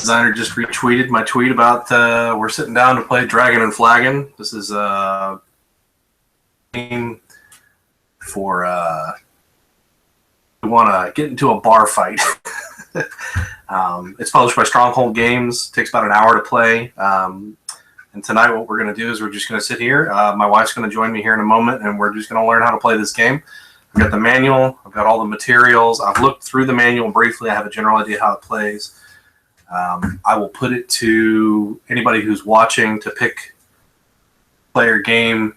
designer just retweeted my tweet about we're sitting down to play Dragon Flagon. This is a game for we want to get into a bar fight. It's published by Stronghold Games. It takes about an hour to play. And tonight what we're going to do is we're just going to sit here. My wife's going to join me here in a moment, and we're just going to learn how to play this game. I've got the manual. I've got all the materials. I've looked through the manual briefly. I have a general idea how it plays. I will put it to anybody who's watching to pick player game.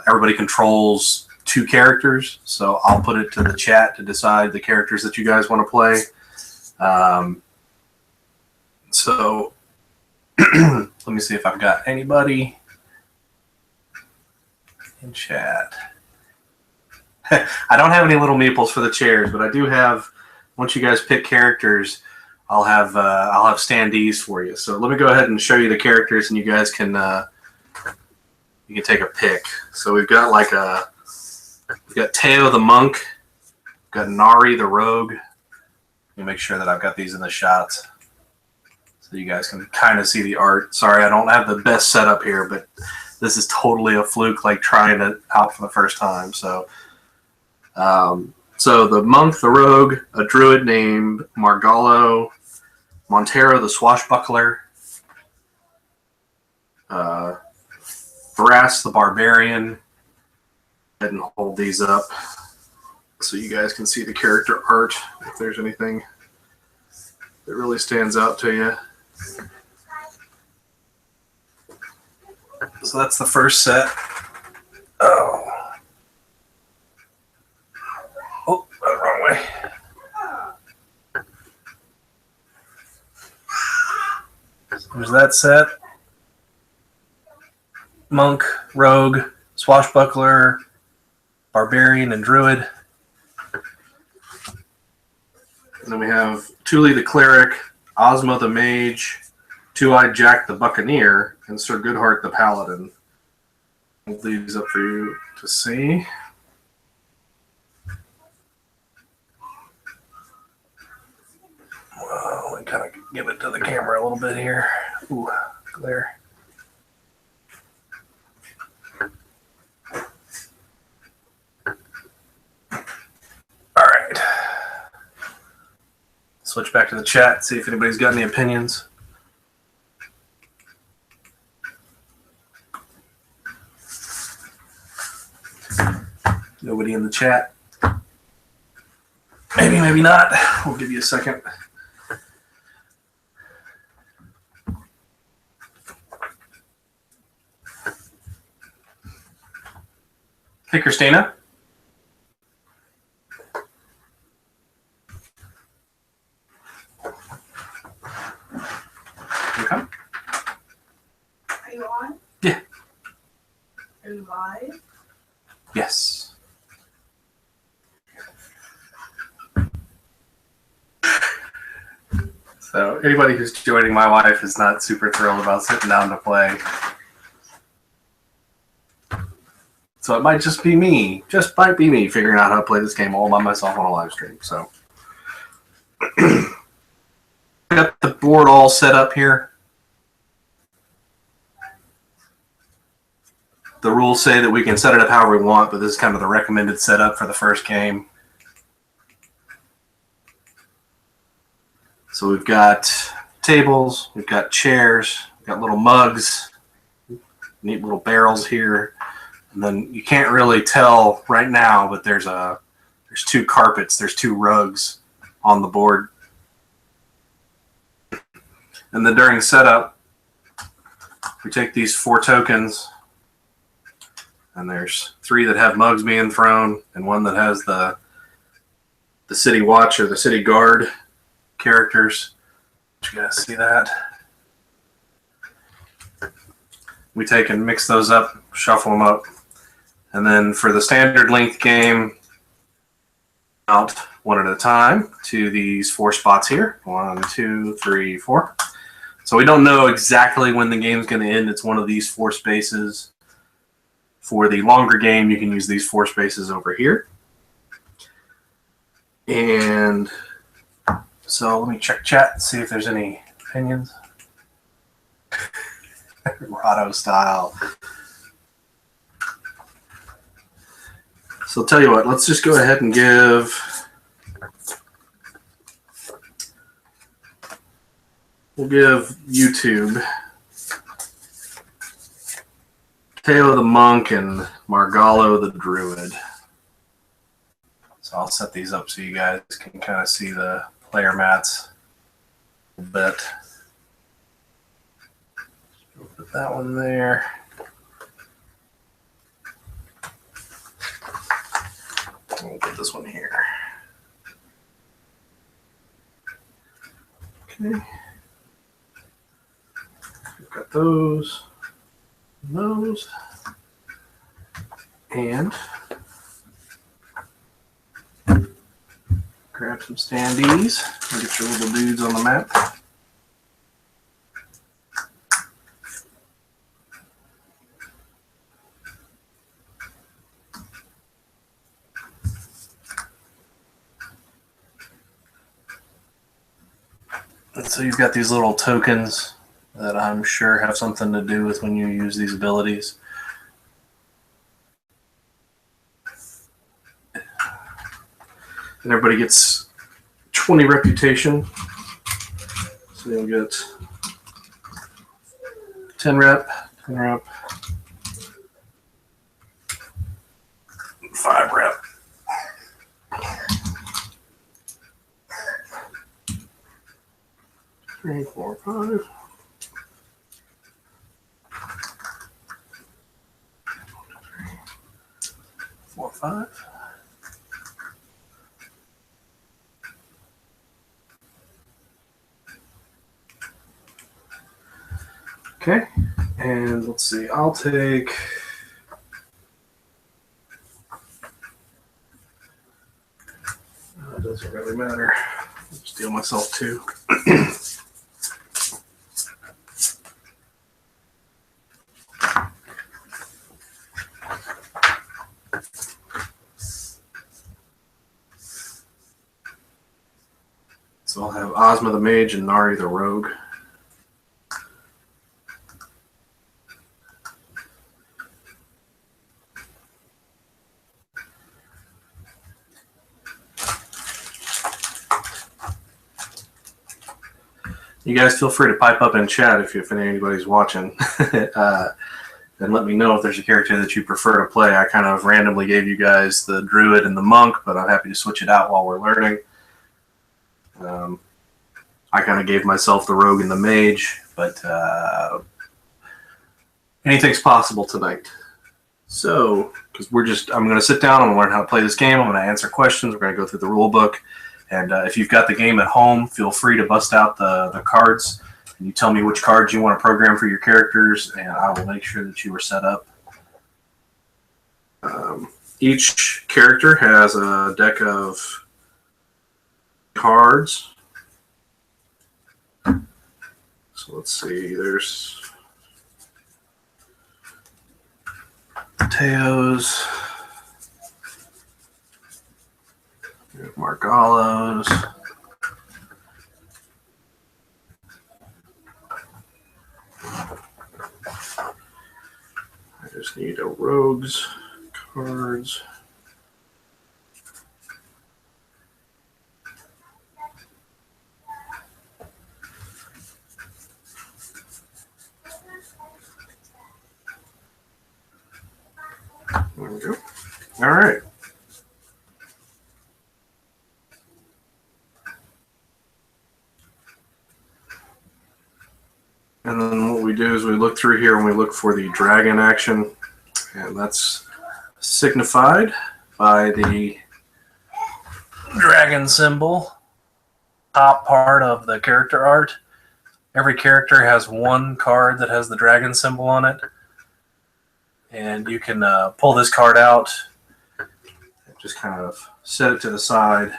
Everybody controls 2 characters, so I'll put it to the chat to decide the characters that you guys want to play. So let me see if I've got anybody in chat. I don't have any little meeples for the chairs, but I do have. Once you guys pick characters, I'll have standees for you. So let me go ahead and show you the characters, and you guys can take a pick. So we've got we've got Teo the monk, we've got Nari the rogue. Let me make sure that I've got these in the shots so you guys can kind of see the art. Sorry, I don't have the best setup here, but this is totally a fluke, like trying it out for the first time. So the monk, the rogue, a druid named Margallo, Montero the swashbuckler, Thras the barbarian. Go ahead and hold these up so you guys can see the character art if there's anything that really stands out to you. So that's the first set. Oh, wrong way. There's that set. Monk, rogue, swashbuckler, barbarian, and druid. And then we have Tuli the cleric, Ozma the mage, Two-Eyed Jack the buccaneer, and Sir Goodhart the paladin. Hold these up for you to see. Well, let me kind of give it to the camera a little bit here. Ooh, glare. All right. Switch back to the chat, see if anybody's got any opinions. Nobody in the chat. Maybe, maybe not. We'll give you a second. Hey, Christina. Okay. Are you on? Yeah. Are you live? Yes. So anybody who's joining my wife is not super thrilled about sitting down to play. So it might just be me. Just might be me figuring out how to play this game all by myself on a live stream. So got the board all set up here. The rules say that we can set it up however we want, but this is kind of the recommended setup for the first game. So we've got tables, we've got chairs, we've got little mugs, neat little barrels here. And then you can't really tell right now, but there's 2 carpets, there's 2 rugs on the board. And then during setup, we take these 4 tokens, and there's 3 that have mugs being thrown, and 1 that has the city watch or the city guard characters. You guys see that? We take and mix those up, shuffle them up, and then for the standard length game, out 1 at a time to these 4 spots here. 1, 2, 3, 4. So we don't know exactly when the game's going to end. It's one of these 4 spaces. For the longer game, you can use these 4 spaces over here. And So let me check chat and see if there's any opinions. Rado style. So I'll tell you what, let's just go ahead and we'll give YouTube Teo the Monk and Margallo the Druid. So I'll set these up so you guys can kind of see the player mats a bit. Put that one there. We'll put this one here. Okay. We've got those. And grab some standees and get your little dudes on the map. And so you've got these little tokens that I'm sure have something to do with when you use these abilities. And everybody gets 20 reputation. So you'll get 10 rep, 5 rep. Three, 4, 5. 4, 5. Okay, and let's see, I'll take it doesn't really matter. I'll just deal myself 2. So I'll have Ozma the Mage and Nari the Rogue. You guys feel free to pipe up in chat if anybody's watching. And let me know if there's a character that you prefer to play. I kind of randomly gave you guys the Druid and the Monk, but I'm happy to switch it out while we're learning. I kind of gave myself the Rogue and the Mage, but anything's possible tonight. So, because I'm going to sit down, I'm going to learn how to play this game, I'm going to answer questions, we're going to go through the rule book, and if you've got the game at home, feel free to bust out the cards, and you tell me which cards you want to program for your characters, and I will make sure that you are set up. Each character has a deck of cards. So let's see, there's Teos, Margallos, I just need a Rogues cards. There we go. All right. And then what we do is we look through here and we look for the dragon action, and that's signified by the dragon symbol, top part of the character art. Every character has one card that has the dragon symbol on it. And you can pull this card out and just kind of set it to the side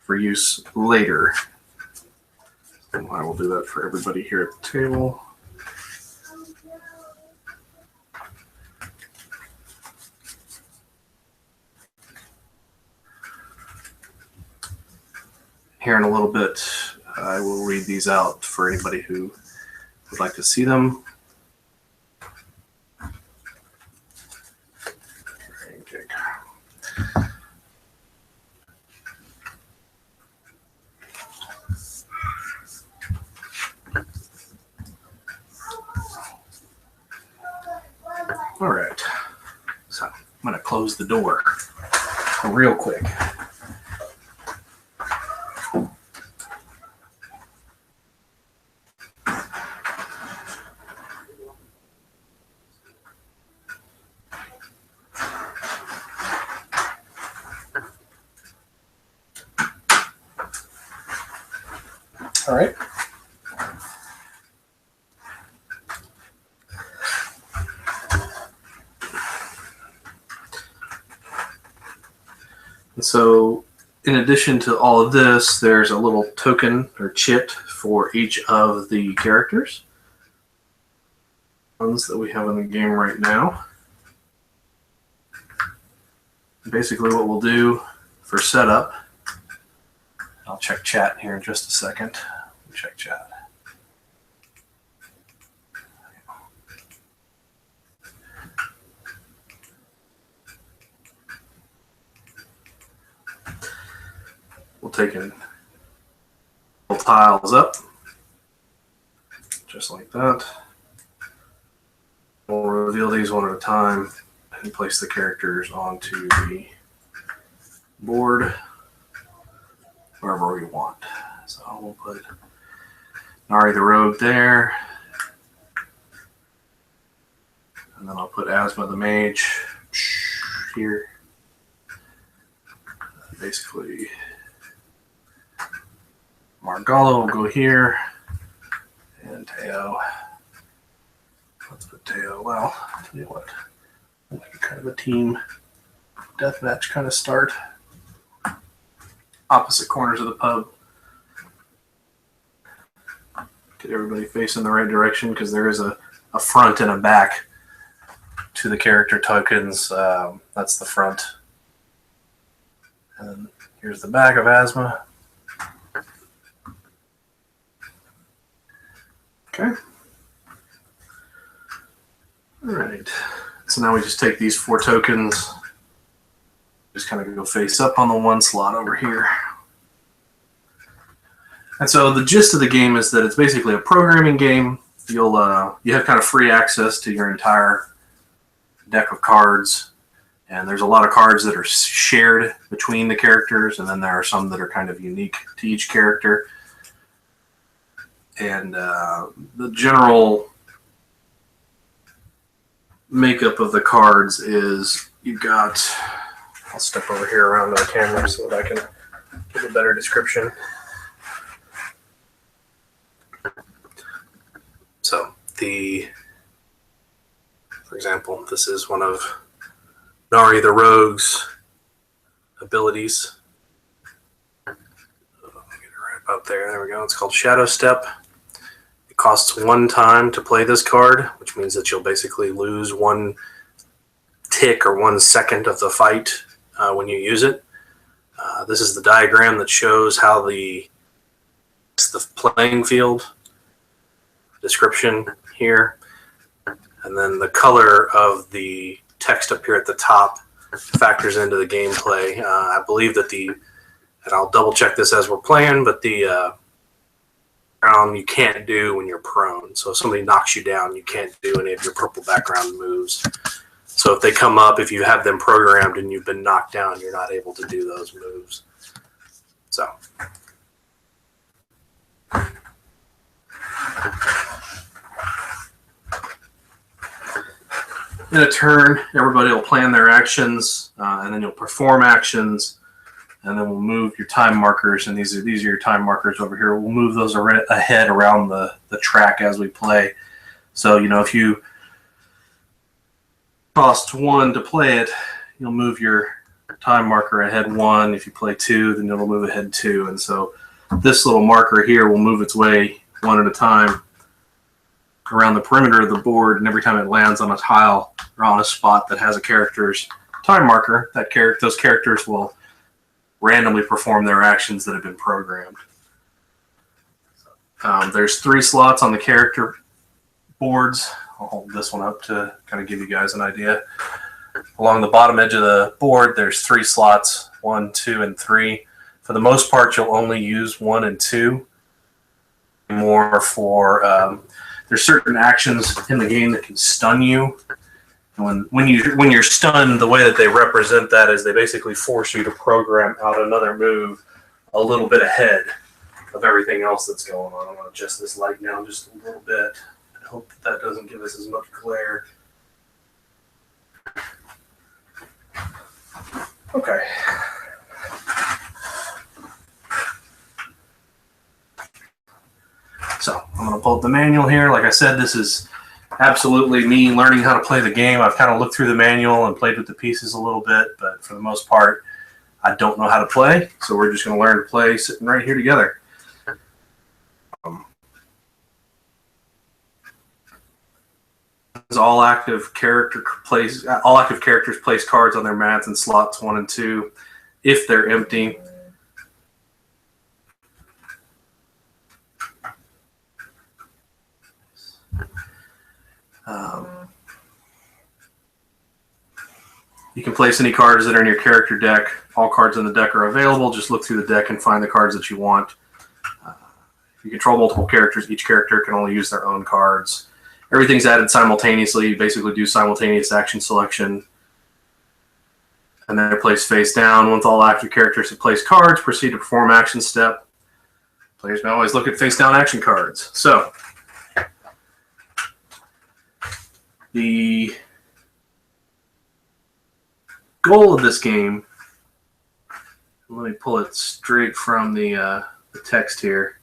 for use later. And I will do that for everybody here at the table. here in a little bit, I will read these out for anybody who would like to see them. All right, so I'm going to close the door real quick. All right. And so in addition to all of this, there's a little token or chit for each of the characters. Ones that we have in the game right now. Basically what we'll do for setup, I'll check chat here in just a second. Check chat. We'll take in tiles up, just like that. We'll reveal these one at a time and place the characters onto the board wherever we want. So we'll put Nari the Rogue there, and then I'll put Asma the Mage here. Basically, Margallo will go here, and Teo. Let's put Teo. Well, I'll tell you what, we'll make kind of a team deathmatch kind of start. Opposite corners of the pub. Get everybody facing the right direction because there is a front and a back to the character tokens. That's the front. And here's the back of Asma. Okay. All right. So now we just take these 4 tokens, just kind of go face up on the one slot over here. And so the gist of the game is that it's basically a programming game. You have kind of free access to your entire deck of cards, and there's a lot of cards that are shared between the characters, and then there are some that are kind of unique to each character. And the general makeup of the cards is you've got, I'll step over here around to the camera so that I can give a better description. So for example, this is one of Nari the Rogue's abilities. Get it right about there. There we go. It's called Shadow Step. It costs 1 time to play this card, which means that you'll basically lose 1 tick or 1 second of the fight when you use it. This is the diagram that shows how the playing field description here, and then the color of the text up here at the top factors into the gameplay. I believe that and I'll double check this as we're playing, but the background you can't do when you're prone. So if somebody knocks you down, you can't do any of your purple background moves. So if they come up, if you have them programmed and you've been knocked down, you're not able to do those moves. So. In a turn, everybody will plan their actions, and then you'll perform actions, and then we'll move your time markers, and these are your time markers over here. We'll move those ahead around the track as we play. So, if you cost 1 to play it, you'll move your time marker ahead 1. If you play 2, then it'll move ahead 2. And so this little marker here will move its way 1 at a time around the perimeter of the board, and every time it lands on a tile or on a spot that has a character's time marker, those characters will randomly perform their actions that have been programmed. There's 3 slots on the character boards. I'll hold this one up to kind of give you guys an idea. Along the bottom edge of the board, there's 3 slots, 1, 2, and 3. For the most part, you'll only use 1 and 2. More for there's certain actions in the game that can stun you. And when you're stunned, the way that they represent that is they basically force you to program out another move a little bit ahead of everything else that's going on. I'm going to adjust this light down just a little bit. I hope that doesn't give us as much glare. Okay. So I'm going to pull up the manual here. Like I said, this is absolutely me learning how to play the game. I've kind of looked through the manual and played with the pieces a little bit, but for the most part, I don't know how to play. So we're just going to learn to play sitting right here together. All active characters place cards on their mats in slots 1 and 2 if they're empty. You can place any cards that are in your character deck. All cards in the deck are available. Just look through the deck and find the cards that you want. If you control multiple characters, each character can only use their own cards. Everything's added simultaneously. You basically do simultaneous action selection. And then they're placed face down. Once all active characters have placed cards, proceed to perform action step. Players may always look at face down action cards. So, the goal of this game, let me pull it straight from the text here.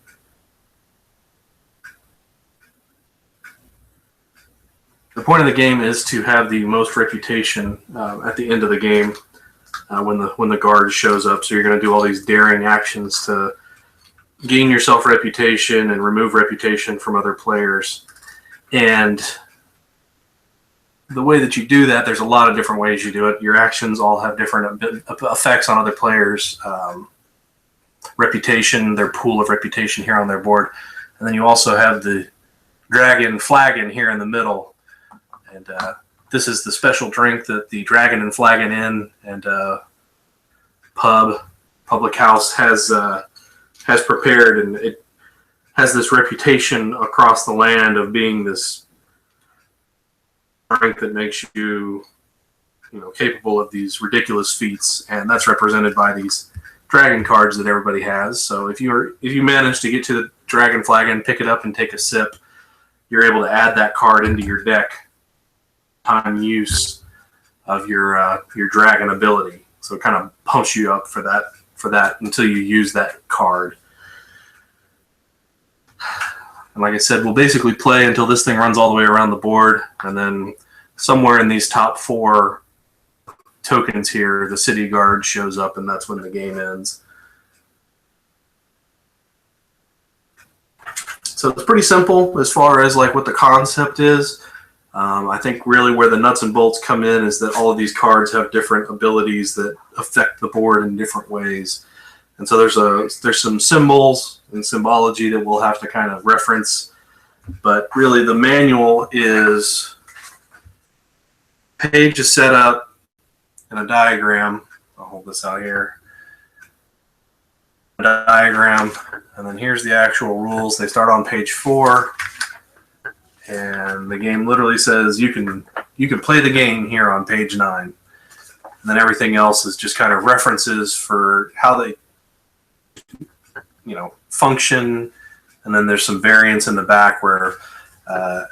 The point of the game is to have the most reputation at the end of the game when the guard shows up. So you're going to do all these daring actions to gain yourself reputation and remove reputation from other players. And the way that you do that, there's a lot of different ways you do it. Your actions all have different effects on other players' reputation, their pool of reputation here on their board. And then you also have the Dragon Flagon here in the middle. And this is the special drink that the Dragon Flagon Inn and public house has prepared, and it has this reputation across the land of being this drink that makes you, capable of these ridiculous feats, and that's represented by these dragon cards that everybody has. So if you manage to get to the Dragon Flagon, pick it up, and take a sip, you're able to add that card into your deck. Time use of your dragon ability, so it kind of pumps you up for that until you use that card. And like I said, we'll basically play until this thing runs all the way around the board, and then somewhere in these top 4 tokens here, the city guard shows up, and that's when the game ends. So it's pretty simple as far as like what the concept is. I think really where the nuts and bolts come in is that all of these cards have different abilities that affect the board in different ways. And so there's some symbols and symbology that we'll have to kind of reference. But really the manual is page is set up in a diagram. I'll hold this out here. A diagram, and then here's the actual rules. They start on page 4. And the game literally says you can play the game here on page 9. And then everything else is just kind of references for how they function. And then there's some variants in the back where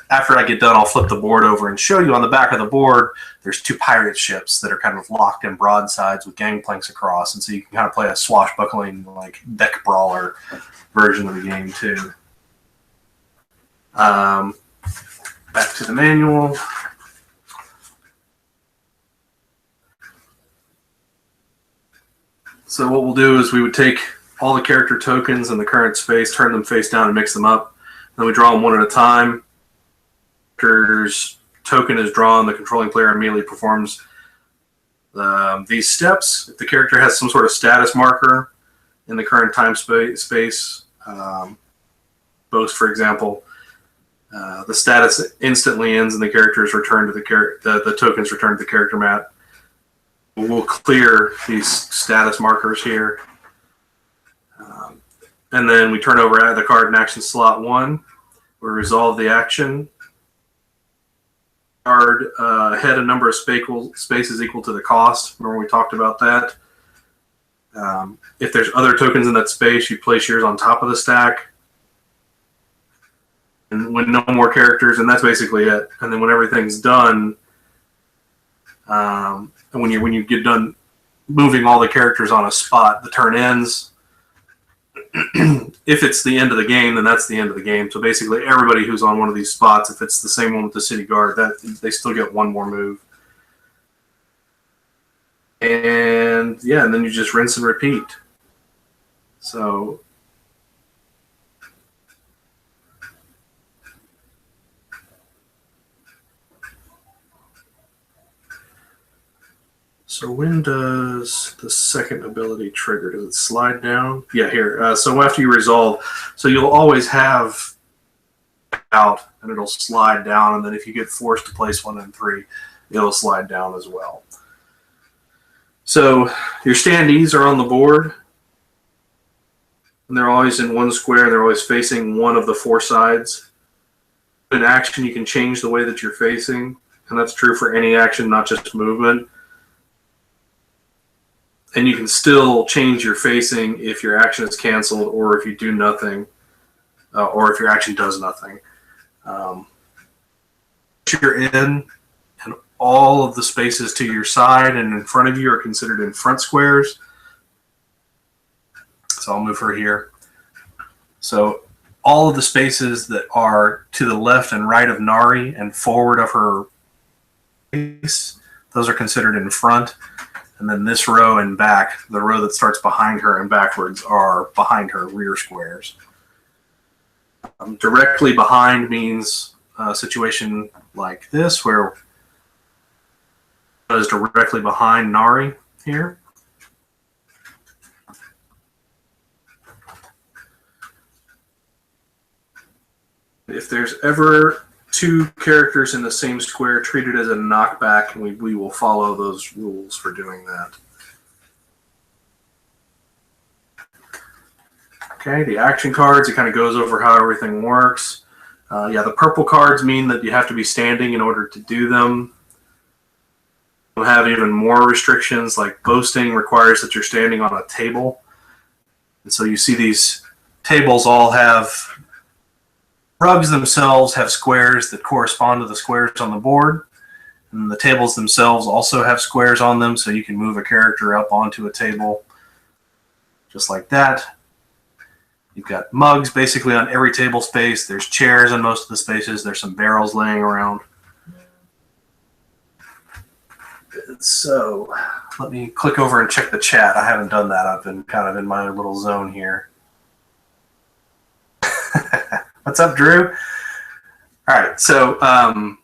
after I get done, I'll flip the board over and show you on the back of the board there's 2 pirate ships that are kind of locked in broadsides with gangplanks across. And so you can kind of play a swashbuckling like deck brawler version of the game too. Back to the manual. So what we'll do is we would take all the character tokens in the current space, turn them face down, and mix them up. Then we draw them one at a time. Character's token is drawn. The controlling player immediately performs These steps, if the character has some sort of status marker in the current time space, both, for example, the status instantly ends and the character is returned to the tokens returned to the character mat. We'll clear these status markers here. And then we turn over the card in action slot 1. We resolve the action. Card had a number of spaces equal to the cost. Remember we talked about that. If there's other tokens in that space, you place yours on top of the stack. And when no more characters, and that's basically it. And then when everything's done, and when you get done moving all the characters on a spot, the turn ends. If it's the end of the game, then that's the end of the game. So basically, everybody who's on one of these spots, if it's the same one with the city guard, that they still get one more move. And yeah, and then you just rinse and repeat. So when does the second ability trigger? Does it slide down? Yeah, here. So after you resolve, so you'll always have out, and it'll slide down, and then if you get forced to place 1 and 3, it'll slide down as well. So your standees are on the board, and they're always in one square. They're always facing one of the 4 sides. In action, you can change the way that you're facing, and that's true for any action, not just movement. And you can still change your facing if your action is canceled or if you do nothing, or if your action does nothing. You're in, and all of the spaces to your side and in front of you are considered in front squares. So I'll move her here. So all of the spaces that are to the left and right of Nari and forward of her face, those are considered in front. And then this row and back, the row that starts behind her and backwards, are behind her rear squares. Directly behind means a situation like this, where it is directly behind Nari here. If there's ever 2 characters in the same square, treated as a knockback, and we will follow those rules for doing that. Okay, the action cards, it kind of goes over how everything works. Yeah, the purple cards mean that you have to be standing in order to do them. We'll have even more restrictions, like boasting requires that you're standing on a table. And so you see these tables all have rugs themselves have squares that correspond to the squares on the board. And the tables themselves also have squares on them, so you can move a character up onto a table just like that. You've got mugs basically on every table space. There's chairs in most of the spaces. There's some barrels laying around. So let me click over and check the chat. I haven't done that. I've been kind of in my little zone here. What's up, Drew? All right, so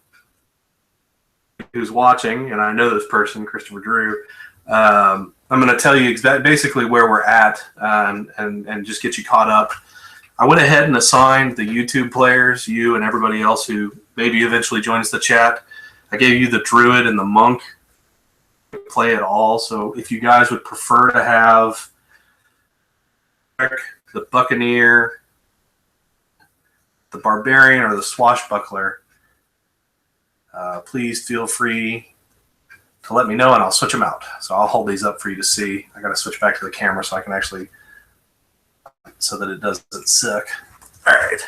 who's watching, and I know this person, Christopher Drew, I'm going to tell you basically where we're at and just get you caught up. I went ahead and assigned the YouTube players, you and everybody else who maybe eventually joins the chat. I gave you the Druid and the Monk to play it all, so if you guys would prefer to have the Buccaneer, the Barbarian, or the Swashbuckler, please feel free to let me know and I'll switch them out. So I'll hold these up for you to see. I got to switch back to the camera so I can actually, so that it doesn't suck. All right.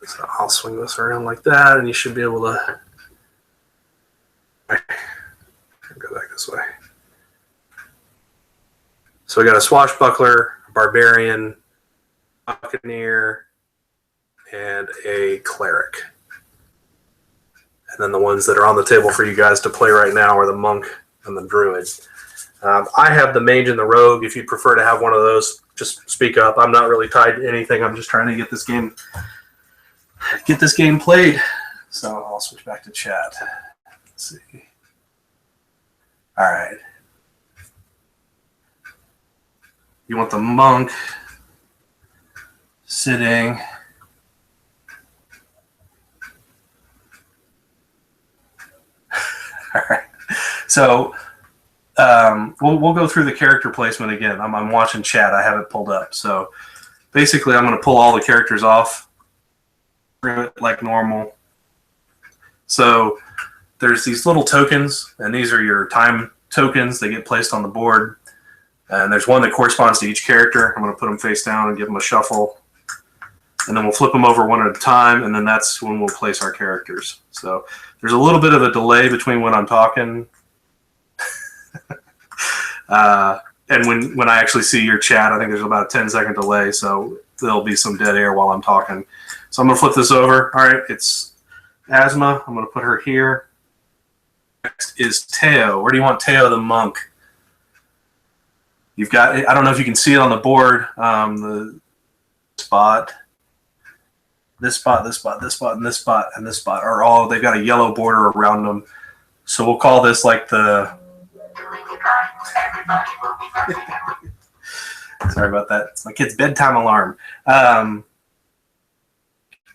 So I'll swing this around like that and you should be able to go back this way. So we got a Swashbuckler, a Barbarian, Buccaneer, and a Cleric. And then the ones that are on the table for you guys to play right now are the Monk and the Druid. I have the Mage and the Rogue. If you prefer to have one of those, just speak up. I'm not really tied to anything. I'm just trying to get this game played. So I'll switch back to chat. Let's see. All right. You want the monk sitting. All right. So we'll go through the character placement again. I'm watching chat. I have it pulled up. So basically, I'm going to pull all the characters off like normal. So there's these little tokens, and these are your time tokens. They get placed on the board. And there's one that corresponds to each character. I'm going to put them face down and give them a shuffle. And then we'll flip them over one at a time, and then that's when we'll place our characters. So there's a little bit of a delay between when I'm talking and when I actually see your chat. I think there's about a 10-second delay, so there'll be some dead air while I'm talking. So I'm going to flip this over. All right, it's Asma. I'm going to put her here. Next is Teo. Where do you want Teo the monk? You've got, I don't know if you can see it on the board, the spot, this spot, this spot, this spot, and this spot, and this spot are all, they've got a yellow border around them. So we'll call this like the, sorry about that. It's my kid's bedtime alarm.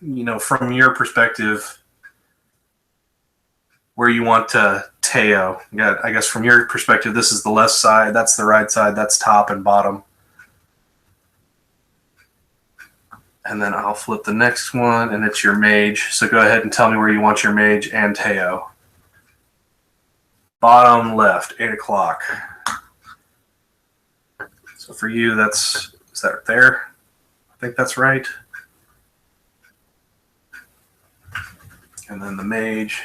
You know, from your perspective, where you want Teo. Yeah, I guess from your perspective, this is the left side, that's the right side, that's top and bottom. And then I'll flip the next one, and it's your mage. So go ahead and tell me where you want your mage and Teo. Bottom left, 8 o'clock. So for you, is that there? I think that's right. And then the mage.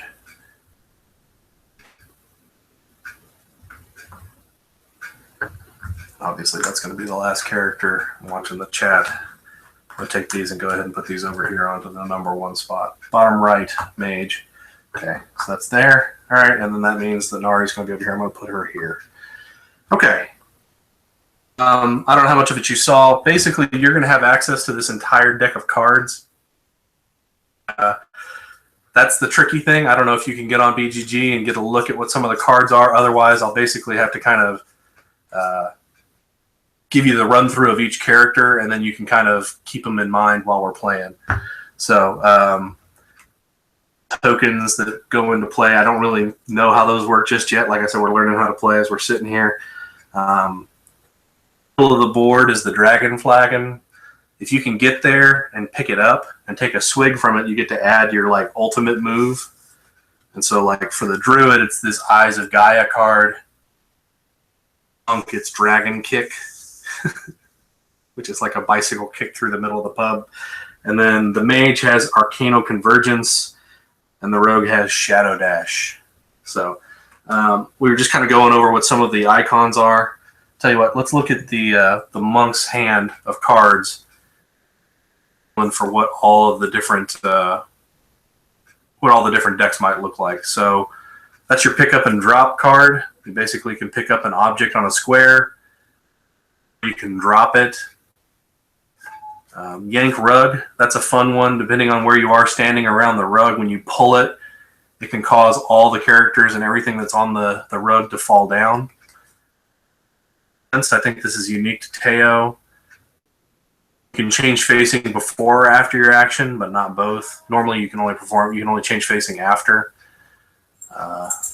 Obviously, that's going to be the last character. I'm watching the chat. I'm going to take these and go ahead and put these over here onto the number 1 spot. Bottom right, mage. Okay, so that's there. All right, and then that means that Nari's going to be over here. I'm going to put her here. Okay. I don't know how much of it you saw. Basically, you're going to have access to this entire deck of cards. That's the tricky thing. I don't know if you can get on BGG and get a look at what some of the cards are. Otherwise, I'll basically have to kind of give you the run through of each character, and then you can kind of keep them in mind while we're playing. So tokens that go into play, I don't really know how those work just yet. Like I said, we're learning how to play as we're sitting here. Middle of the board is the Dragon Flagon. If you can get there and pick it up and take a swig from it, you get to add your like ultimate move. And so like for the Druid, it's this Eyes of Gaia card. Monk, it's Dragon Kick, which is like a bicycle kick through the middle of the pub. And then the Mage has Arcano Convergence, and the Rogue has Shadow Dash. So we were just kind of going over what some of the icons are. Tell you what, let's look at the Monk's hand of cards, and for what all of the different decks might look like. So that's your pick up and drop card. You basically can pick up an object on a square. You can drop it. Yank Rug, that's a fun one. Depending on where you are standing around the rug, when you pull it, it can cause all the characters and everything that's on the rug to fall down. I think this is unique to Teo. You can change facing before or after your action, but not both. Normally you can only change facing after.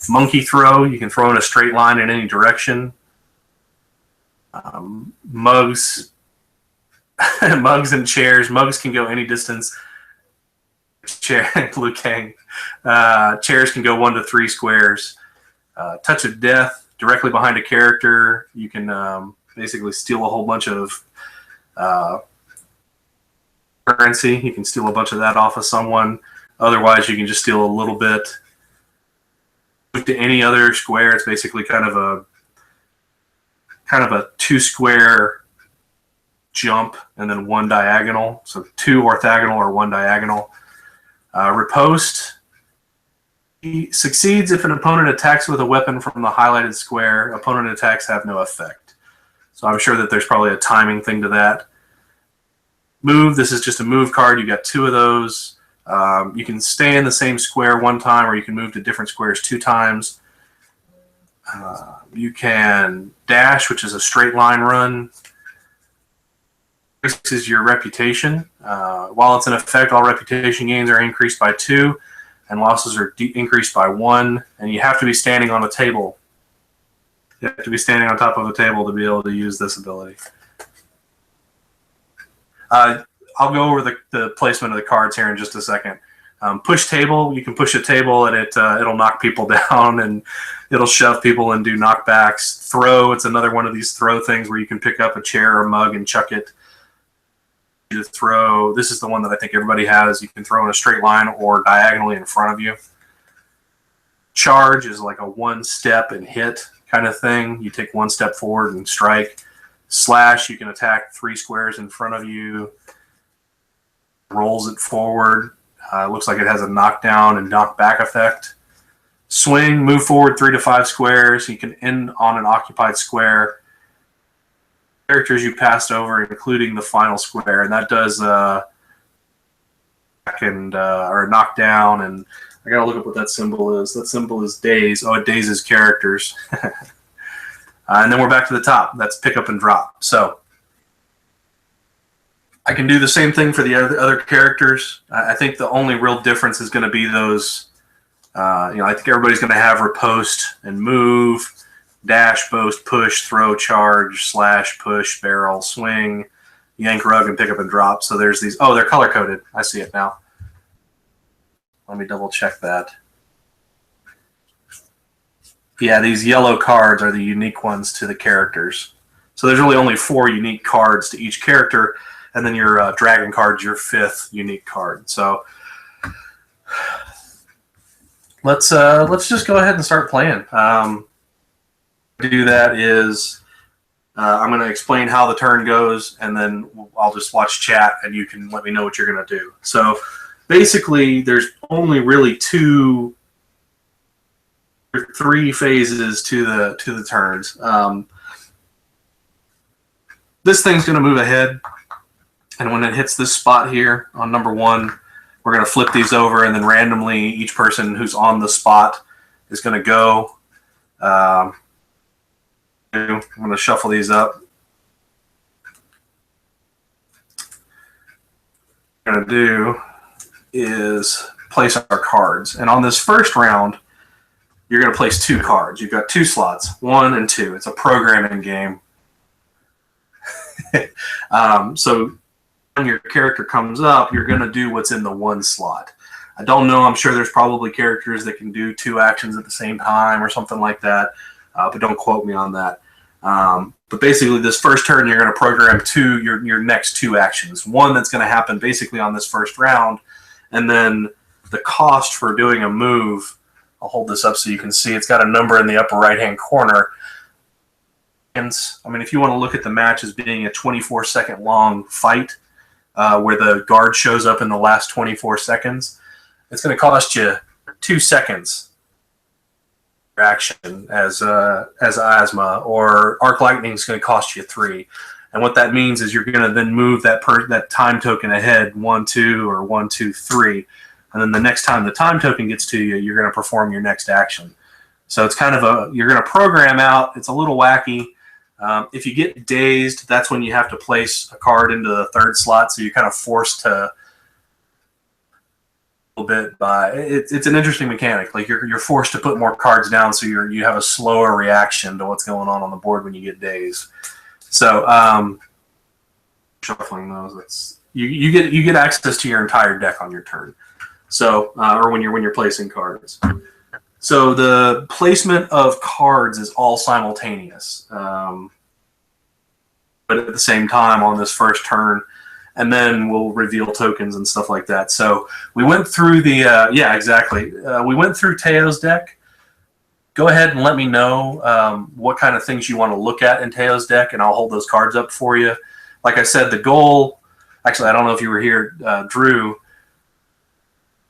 Monkey Throw, you can throw in a straight line in any direction. Mugs and chairs. Mugs can go any distance. Liu Kang. Chairs can go 1 to 3 squares. Touch of Death, directly behind a character. You can basically steal a whole bunch of currency. You can steal a bunch of that off of someone. Otherwise, you can just steal a little bit. Move to any other square. It's basically kind of a 2-square jump and then 1 diagonal. So 2 orthogonal or 1 diagonal. Riposte. He succeeds if an opponent attacks with a weapon from the highlighted square. Opponent attacks have no effect. So I'm sure that there's probably a timing thing to that. Move, this is just a move card. You got 2 of those. You can stay in the same square 1 time, or you can move to different squares 2 times. You can dash, which is a straight line run. This is your reputation. While it's in effect, all reputation gains are increased by 2, and losses are increased by 1. And you have to be standing on a table. You have to be standing on top of a table to be able to use this ability. I'll go over the placement of the cards here in just a second. Push table, you can push a table and it'll knock people down and it'll shove people and do knockbacks. Throw, it's another one of these throw things where you can pick up a chair or a mug and chuck it. To throw, this is the one that I think everybody has. You can throw in a straight line or diagonally in front of you. Charge is like a 1 step and hit kind of thing. You take 1 step forward and strike. Slash, you can attack 3 squares in front of you. Rolls it forward. Looks like it has a knockdown and knockback effect. Swing, move forward 3 to 5 squares. You can end on an occupied square. Characters you passed over, including the final square, and that does or a knockdown. And I gotta look up what that symbol is. That symbol is daze. Oh, it dazes characters. And then we're back to the top. That's pick up and drop. So I can do the same thing for the other characters. I think the only real difference is going to be those. I think everybody's going to have riposte and move, dash, boast, push, throw, charge, slash, push, barrel, swing, yank, rug, and pick up and drop. So there's these. Oh, they're color coded. I see it now. Let me double check that. Yeah, these yellow cards are the unique ones to the characters. So there's really only 4 unique cards to each character, and then your dragon card's your 5th unique card. So let's just go ahead and start playing. To do that is I'm going to explain how the turn goes, and then I'll just watch chat, and you can let me know what you're going to do. So basically, there's only really 2 or 3 phases to the turns. This thing's going to move ahead, and when it hits this spot here on number 1, we're going to flip these over, and then randomly each person who's on the spot is going to go. I'm going to shuffle these up. What we're going to do is place our cards, and on this first round, you're going to place 2 cards. You've got 2 slots, 1 and 2. It's a programming game. So when your character comes up, you're going to do what's in the 1 slot. I don't know. I'm sure there's probably characters that can do 2 actions at the same time or something like that, but don't quote me on that. But basically, this first turn, you're going to program your next 2 actions. One that's going to happen basically on this first round, and then the cost for doing a move. I'll hold this up so you can see. It's got a number in the upper right-hand corner. And I mean, if you want to look at the match as being a 24-second long fight where the guard shows up in the last 24 seconds, it's going to cost you 2 seconds for action as asthma, or arc lightning is going to cost you 3. And what that means is you're going to then move that time token ahead 1, 2, or 1, 2, 3. And then the next time the time token gets to you, you're going to perform your next action. So it's kind of you're going to program out. It's a little wacky. If you get dazed, that's when you have to place a card into the 3rd slot. So you're kind of forced to a little bit by it's an interesting mechanic. Like you're forced to put more cards down, so you have a slower reaction to what's going on the board when you get dazed. So shuffling those, you get access to your entire deck on your turn. So, or when you're placing cards. So the placement of cards is all simultaneous, but at the same time on this first turn, and then we'll reveal tokens and stuff like that. So we went through the yeah, exactly. We went through Teo's deck. Go ahead and let me know what kind of things you want to look at in Teo's deck, and I'll hold those cards up for you. Like I said, the goal. Actually, I don't know if you were here, Drew.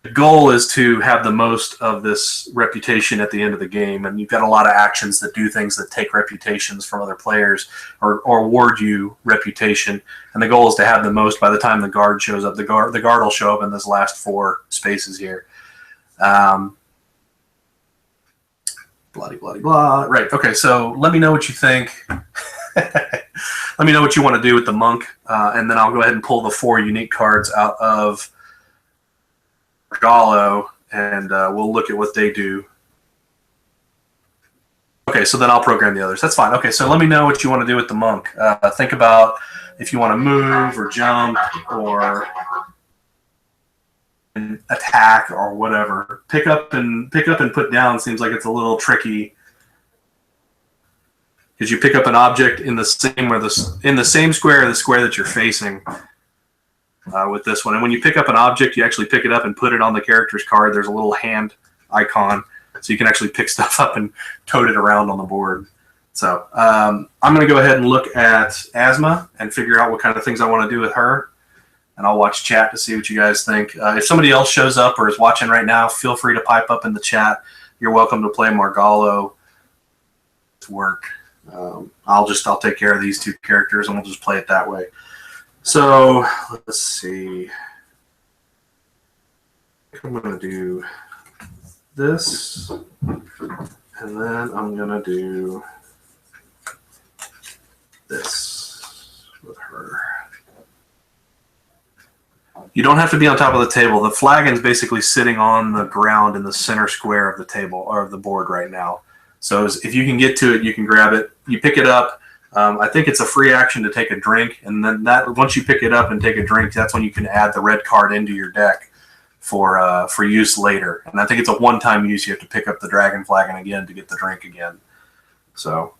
The goal is to have the most of this reputation at the end of the game, and you've got a lot of actions that do things that take reputations from other players or award you reputation. And the goal is to have the most by the time the guard shows up. The guard will show up in this last 4 spaces here. Bloody, bloody, blah. Right. Okay. So let me know what you think. Let me know what you want to do with the monk, and then I'll go ahead and pull the 4 unique cards out of Gallo, and we'll look at what they do. Okay, so then I'll program the others. That's fine. Okay, so let me know what you want to do with the monk. Think about if you want to move or jump or attack or whatever. Pick up and put down seems like it's a little tricky, because you pick up an object in the same square, the square that you're facing. With this one, and when you pick up an object, you actually pick it up and put it on the character's card. There's a little hand icon, so you can actually pick stuff up and tote it around on the board. So I'm going to go ahead and look at Asma and figure out what kind of things I want to do with her, and I'll watch chat to see what you guys think. If somebody else shows up or is watching right now, feel free to pipe up in the chat. You're welcome to play Margallo to work. I'll take care of these 2 characters, and we'll just play it that way. So let's see. I'm going to do this, and then I'm going to do this with her. You don't have to be on top of the table. The flagon's basically sitting on the ground in the center square of the table or of the board right now. So if you can get to it, you can grab it. You pick it up. I think it's a free action to take a drink, and then once you pick it up and take a drink, that's when you can add the red card into your deck for use later. And I think it's a one-time use. You have to pick up the Dragon Flagon again to get the drink again. So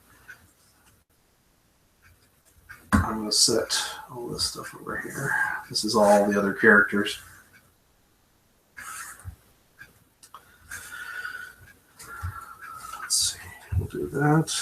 I'm going to set all this stuff over here. This is all the other characters. Let's see. We'll do that.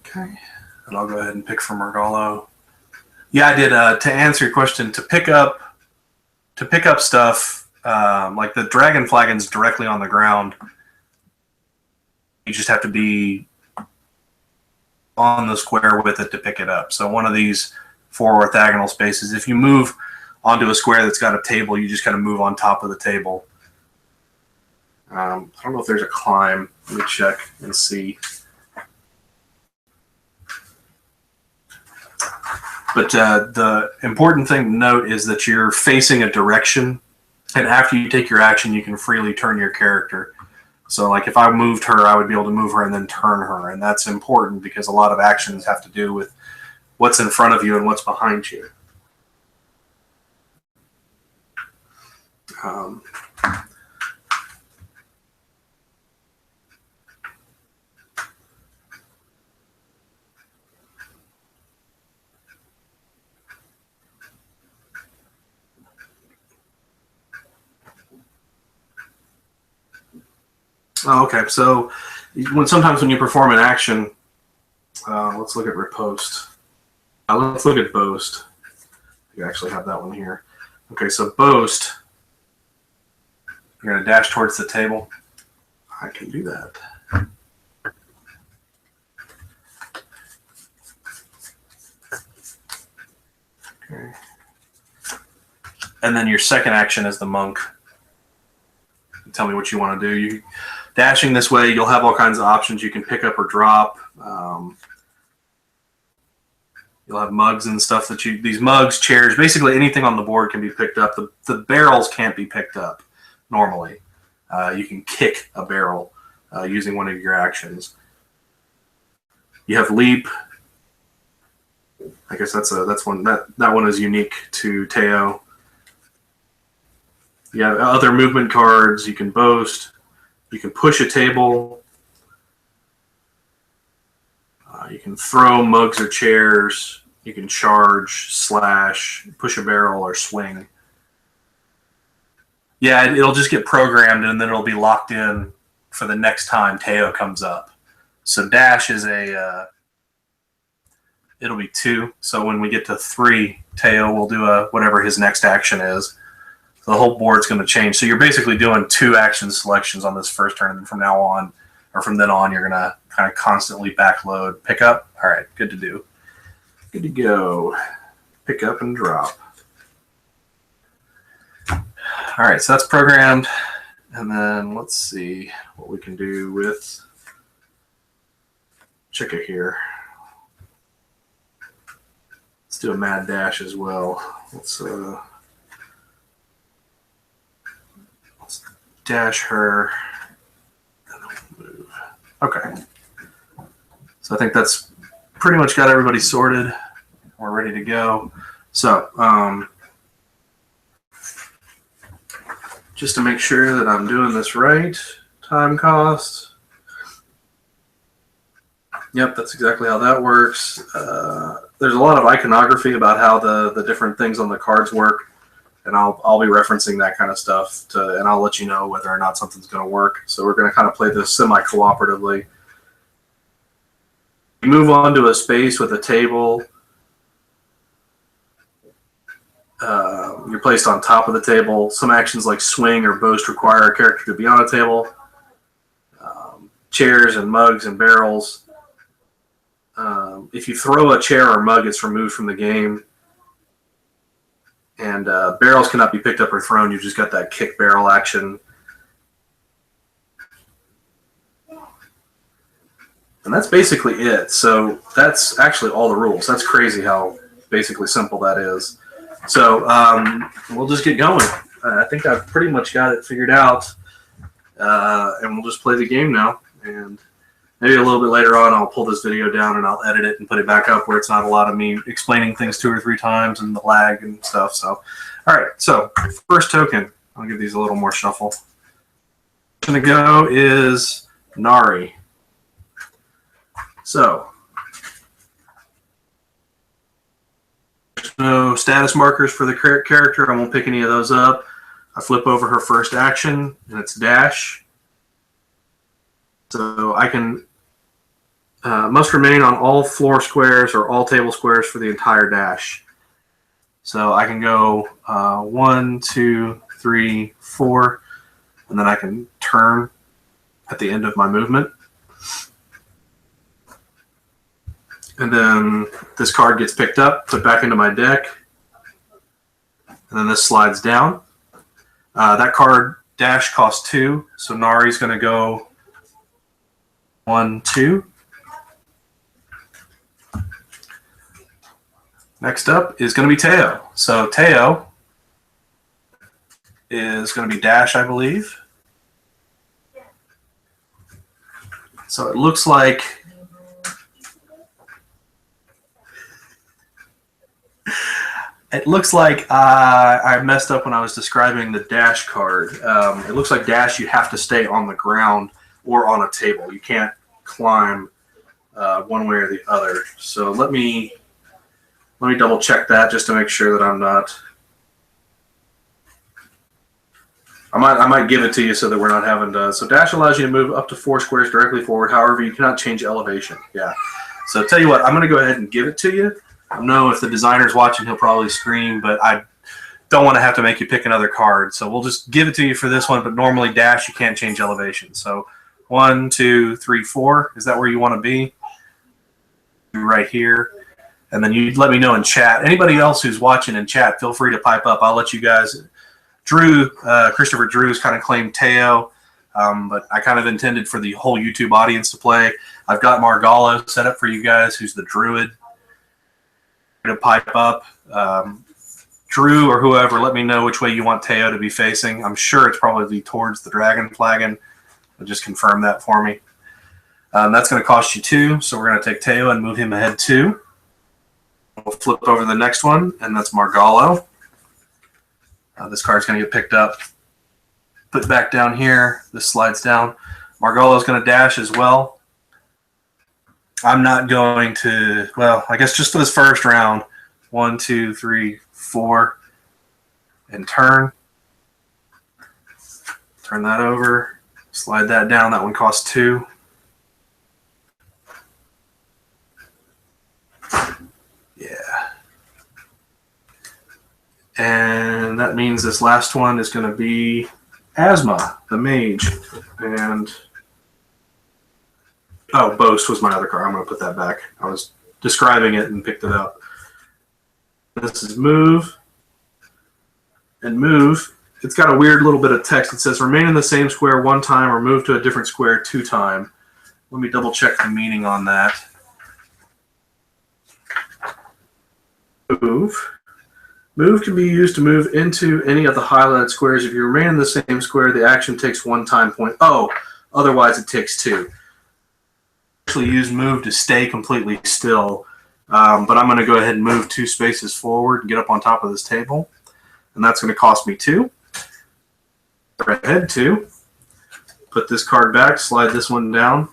Okay, and I'll go ahead and pick from Margallo. Yeah, I did. To answer your question, to pick up stuff like the Dragon Flagon's directly on the ground. You just have to be on the square with it to pick it up. So one of these 4 orthogonal spaces. If you move onto a square that's got a table, you just got to move on top of the table. I don't know if there's a climb. Let me check and see. But the important thing to note is that you're facing a direction, and after you take your action, you can freely turn your character. So like if I moved her, I would be able to move her and then turn her, and that's important because a lot of actions have to do with what's in front of you and what's behind you. Oh, okay, so sometimes when you perform an action, let's look at riposte. Let's look at boast. You actually have that one here. Okay, so boast. You're going to dash towards the table. I can do that. Okay. And then your second action is the monk. Tell me what you want to do. You dashing this way, you'll have all kinds of options. You can pick up or drop. You'll have mugs and stuff that these mugs, chairs, basically anything on the board can be picked up. The barrels can't be picked up normally. You can kick a barrel using one of your actions. You have leap. I guess that's one that one is unique to Teo. You have other movement cards. You can boast. You can push a table. You can throw mugs or chairs. You can charge, slash, push a barrel, or swing. Yeah, it'll just get programmed, and then it'll be locked in for the next time Teo comes up. So dash is it'll be 2. So when we get to 3, Teo will do whatever his next action is. So the whole board's going to change. So you're basically doing 2 action selections on this first turn, and from now on, or from then on, you're going to kind of constantly backload, pick up. All right, good to do. Good to go. Pick up and drop. All right, so that's programmed. And then let's see what we can do with Chica here. Let's do a mad dash as well. Let's dash her. And then we'll move. Okay. So I think that's pretty much got everybody sorted. We're ready to go. So, just to make sure that I'm doing this right, time cost. Yep, that's exactly how that works. There's a lot of iconography about how the different things on the cards work, and I'll be referencing that kind of stuff, and I'll let you know whether or not something's going to work. So we're going to kind of play this semi-cooperatively. You move on to a space with a table. You're placed on top of the table. Some actions like swing or boast require a character to be on a table. Chairs and mugs and barrels. If you throw a chair or mug, it's removed from the game. And barrels cannot be picked up or thrown. You've just got that kick barrel action. And that's basically it. So that's actually all the rules. That's crazy how basically simple that is. So we'll just get going. I think I've pretty much got it figured out. And we'll just play the game now. And maybe a little bit later on, I'll pull this video down and I'll edit it and put it back up where it's not a lot of me explaining things 2 or 3 times and the lag and stuff. So, all right. So first token, I'll give these a little more shuffle. Going to go is Nari. So, there's no status markers for the character. I won't pick any of those up. I flip over her first action, and it's dash. So I can must remain on all floor squares or all table squares for the entire dash. So I can go 1, 2, 3, 4, and then I can turn at the end of my movement. And then this card gets picked up, put back into my deck, and then this slides down. That card dash costs 2, so Nari's going to go 1, 2. Next up is going to be Teo. So Teo is going to be dash, I believe. So it looks like I messed up when I was describing the dash card. It looks like dash, you have to stay on the ground or on a table. You can't climb one way or the other. So let me double check that just to make sure that I'm not. I might give it to you so that we're not having to. So dash allows you to move up to 4 squares directly forward. However, you cannot change elevation. Yeah. So tell you what, I'm going to go ahead and give it to you. I know if the designer's watching, he'll probably scream, but I don't want to have to make you pick another card. So we'll just give it to you for this one, but normally dash, you can't change elevation. So 1, 2, 3, 4. Is that where you want to be? Right here. And then you let me know in chat. Anybody else who's watching in chat, feel free to pipe up. I'll let you guys. Christopher Drew's kind of claimed Teo, but I kind of intended for the whole YouTube audience to play. I've got Margallo set up for you guys, who's the druid. To pipe up. Drew or whoever, let me know which way you want Teo to be facing. I'm sure it's probably towards the Dragon Flagon. Just confirm that for me. That's going to cost you 2, so we're going to take Teo and move him ahead 2. We'll flip over the next one, and that's Margallo. This card's going to get picked up, put back down here. This slides down. Margallo's going to dash as well. I'm not going to, well, I guess just for this first round, 1, 2, 3, 4, and turn. Turn that over, slide that down. That one costs 2. Yeah. And that means this last one is going to be Asthma, the mage. And, oh, Boast was my other card. I'm going to put that back. I was describing it and picked it up. This is move and move. It's got a weird little bit of text. It says remain in the same square 1 time or move to a different square 2 times. Let me double check the meaning on that. Move. Move can be used to move into any of the highlighted squares. If you remain in the same square, the action takes 1 time point. Oh, otherwise it takes 2. Actually use move to stay completely still, but I'm going to go ahead and move 2 spaces forward and get up on top of this table, and that's going to cost me 2. Ahead 2. Put this card back, slide this one down,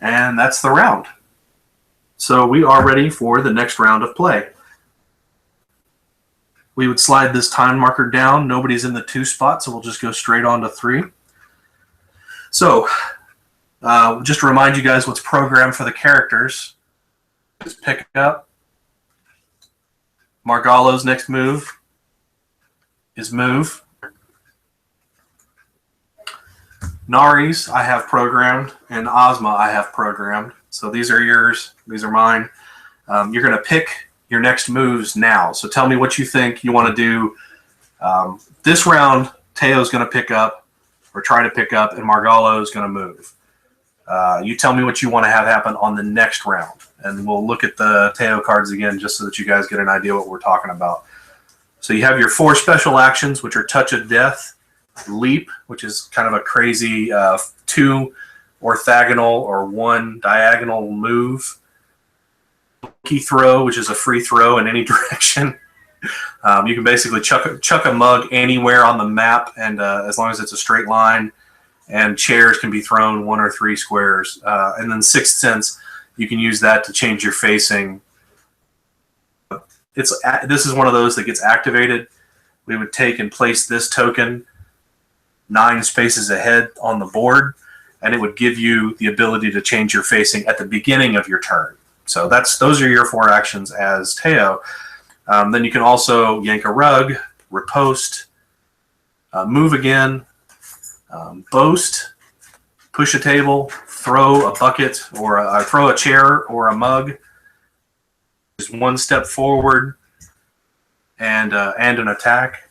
and that's the round. So we are ready for the next round of play. We would slide this time marker down. Nobody's in the 2 spot, so we'll just go straight on to 3. So just to remind you guys what's programmed for the characters is pick up. Margallo's next move is move. Nari's I have programmed, and Ozma I have programmed. So these are yours. These are mine. You're going to pick your next moves now. So tell me what you think you want to do. This round, Teo's going to pick up, or try to pick up, and Margallo is going to move. You tell me what you want to have happen on the next round, and we'll look at the Teo cards again just so that you guys get an idea what we're talking about. So you have your 4 special actions, which are Touch of Death, Leap, which is kind of a crazy 2 orthogonal or 1 diagonal move. Key Throw, which is a free throw in any direction. You can basically chuck a mug anywhere on the map, and as long as it's a straight line, and chairs can be thrown 1 or 3 squares. And then Sixth Sense, you can use that to change your facing. This is one of those that gets activated. We would take and place this token 9 spaces ahead on the board, and it would give you the ability to change your facing at the beginning of your turn. So those are your 4 actions as Teo. Then you can also yank a rug, riposte, move again, boast, push a table, throw a bucket, or throw a chair or a mug. Just 1 step forward, and an attack.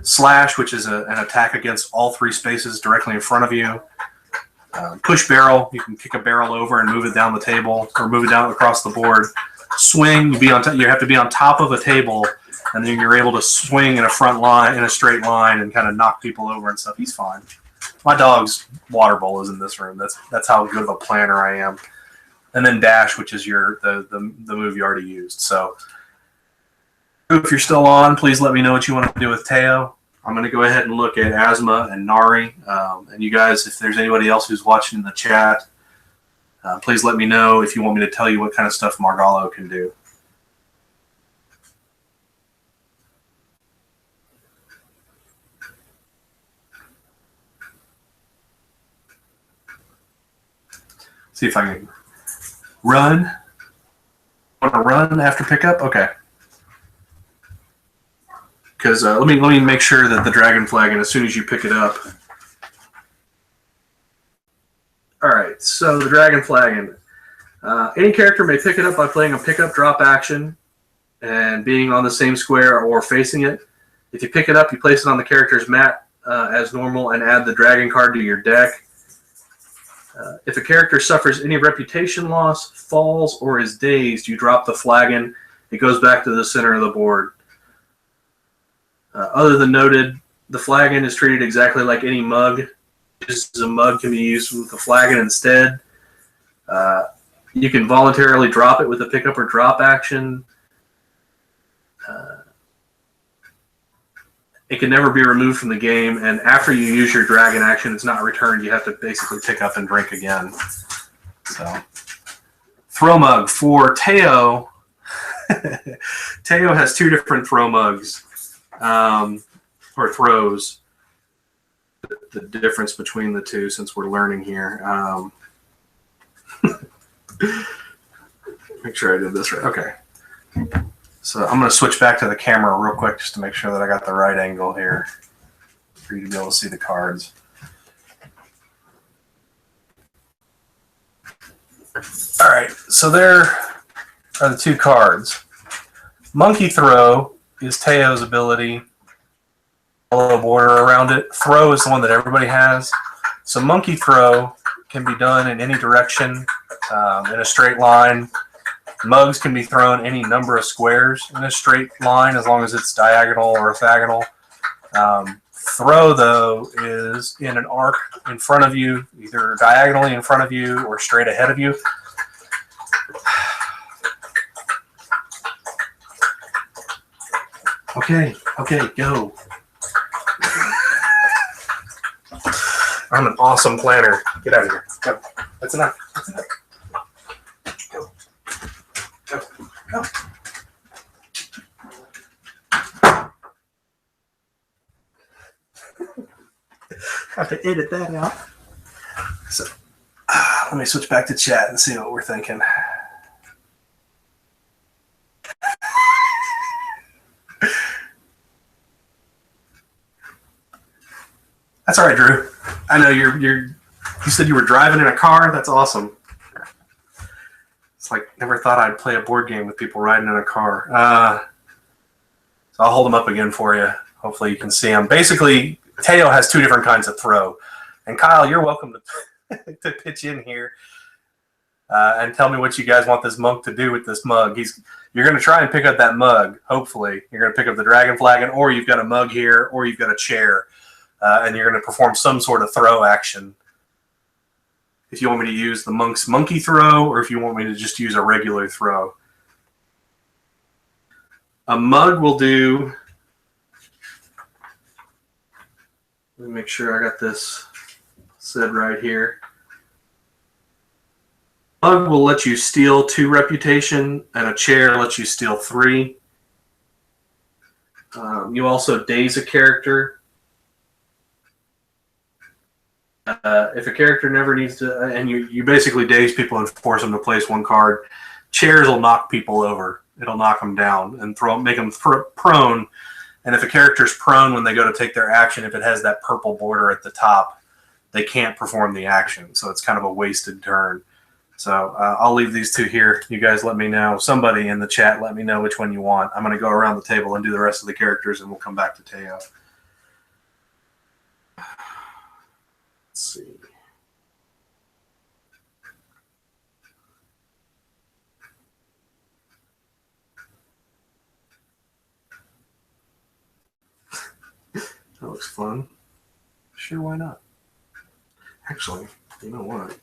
Slash, which is an attack against all 3 spaces directly in front of you. Push barrel, you can kick a barrel over and move it down the table, or move it down across the board. Swing, you have to be on top of a table, and then you're able to swing in a front line, in a straight line, and kind of knock people over and stuff. He's fine. My dog's water bowl is in this room. That's how good of a planner I am. And then dash, which is the move you already used. So if you're still on, please let me know what you want to do with Teo. I'm going to go ahead and look at Asthma and Nari. And you guys, if there's anybody else who's watching in the chat, please let me know if you want me to tell you what kind of stuff Margallo can do. See if I can run. Want to run after pickup? Okay. Because let me make sure that the Dragon Flagon, as soon as you pick it up. All right, so the Dragon Flagon. Any character may pick it up by playing a pickup drop action and being on the same square or facing it. If you pick it up, you place it on the character's mat as normal and add the dragon card to your deck. If a character suffers any reputation loss, falls, or is dazed, you drop the flagon. It goes back to the center of the board. Other than noted, the flagon is treated exactly like any mug. Just as a mug can be used with the flagon instead. You can voluntarily drop it with a pickup or drop action. It can never be removed from the game, and after you use your dragon action, it's not returned. You have to basically pick up and drink again. So Throw mug for Teo. Teo has two different throw mugs, or throws. The difference between the two, since we're learning here. Make sure I did this right. Okay. So I'm going to switch back to the camera real quick just to make sure that I got the right angle here for you to be able to see the cards. All right, so there are the two cards. Monkey Throw is Teo's ability. Yellow border around it. Throw is the one that everybody has. So Monkey Throw can be done in any direction, in a straight line. Mugs can be thrown any number of squares in a straight line as long as it's diagonal or orthogonal. Throw, though, is in an arc in front of you, either diagonally in front of you or straight ahead of you. Okay, go. I'm an awesome planner. Get out of here. Go. That's enough. Go. Have to edit that out. So, let me switch back to chat and see what we're thinking. That's all right, Drew. I know you said you were driving in a car. That's awesome. It's like never thought I'd play a board game with people riding in a car. So I'll hold them up again for you. Hopefully you can see them. Basically, Teo has two different kinds of throw. And Kyle, you're welcome to pitch in here and tell me what you guys want this monk to do with this mug. You're going to try and pick up that mug, hopefully. You're going to pick up the Dragon Flagon, or you've got a mug here, or you've got a chair. And you're going to perform some sort of throw action. If you want me to use the monk's monkey throw, or if you want me to just use a regular throw. A mug will do... Let me make sure I got this said right here. Mug will let you steal 2 reputation, and a chair lets you steal 3. You also daze a character. If a character never needs to, and you basically daze people and force them to place 1 card, chairs will knock people over. It'll knock them down and make them prone. And if a character's prone when they go to take their action, if it has that purple border at the top, they can't perform the action. So it's kind of a wasted turn. So I'll leave these 2 here. You guys let me know. Somebody in the chat, let me know which one you want. I'm going to go around the table and do the rest of the characters, and we'll come back to Teo. Let's see. That looks fun. Sure, why not? Actually, you know what?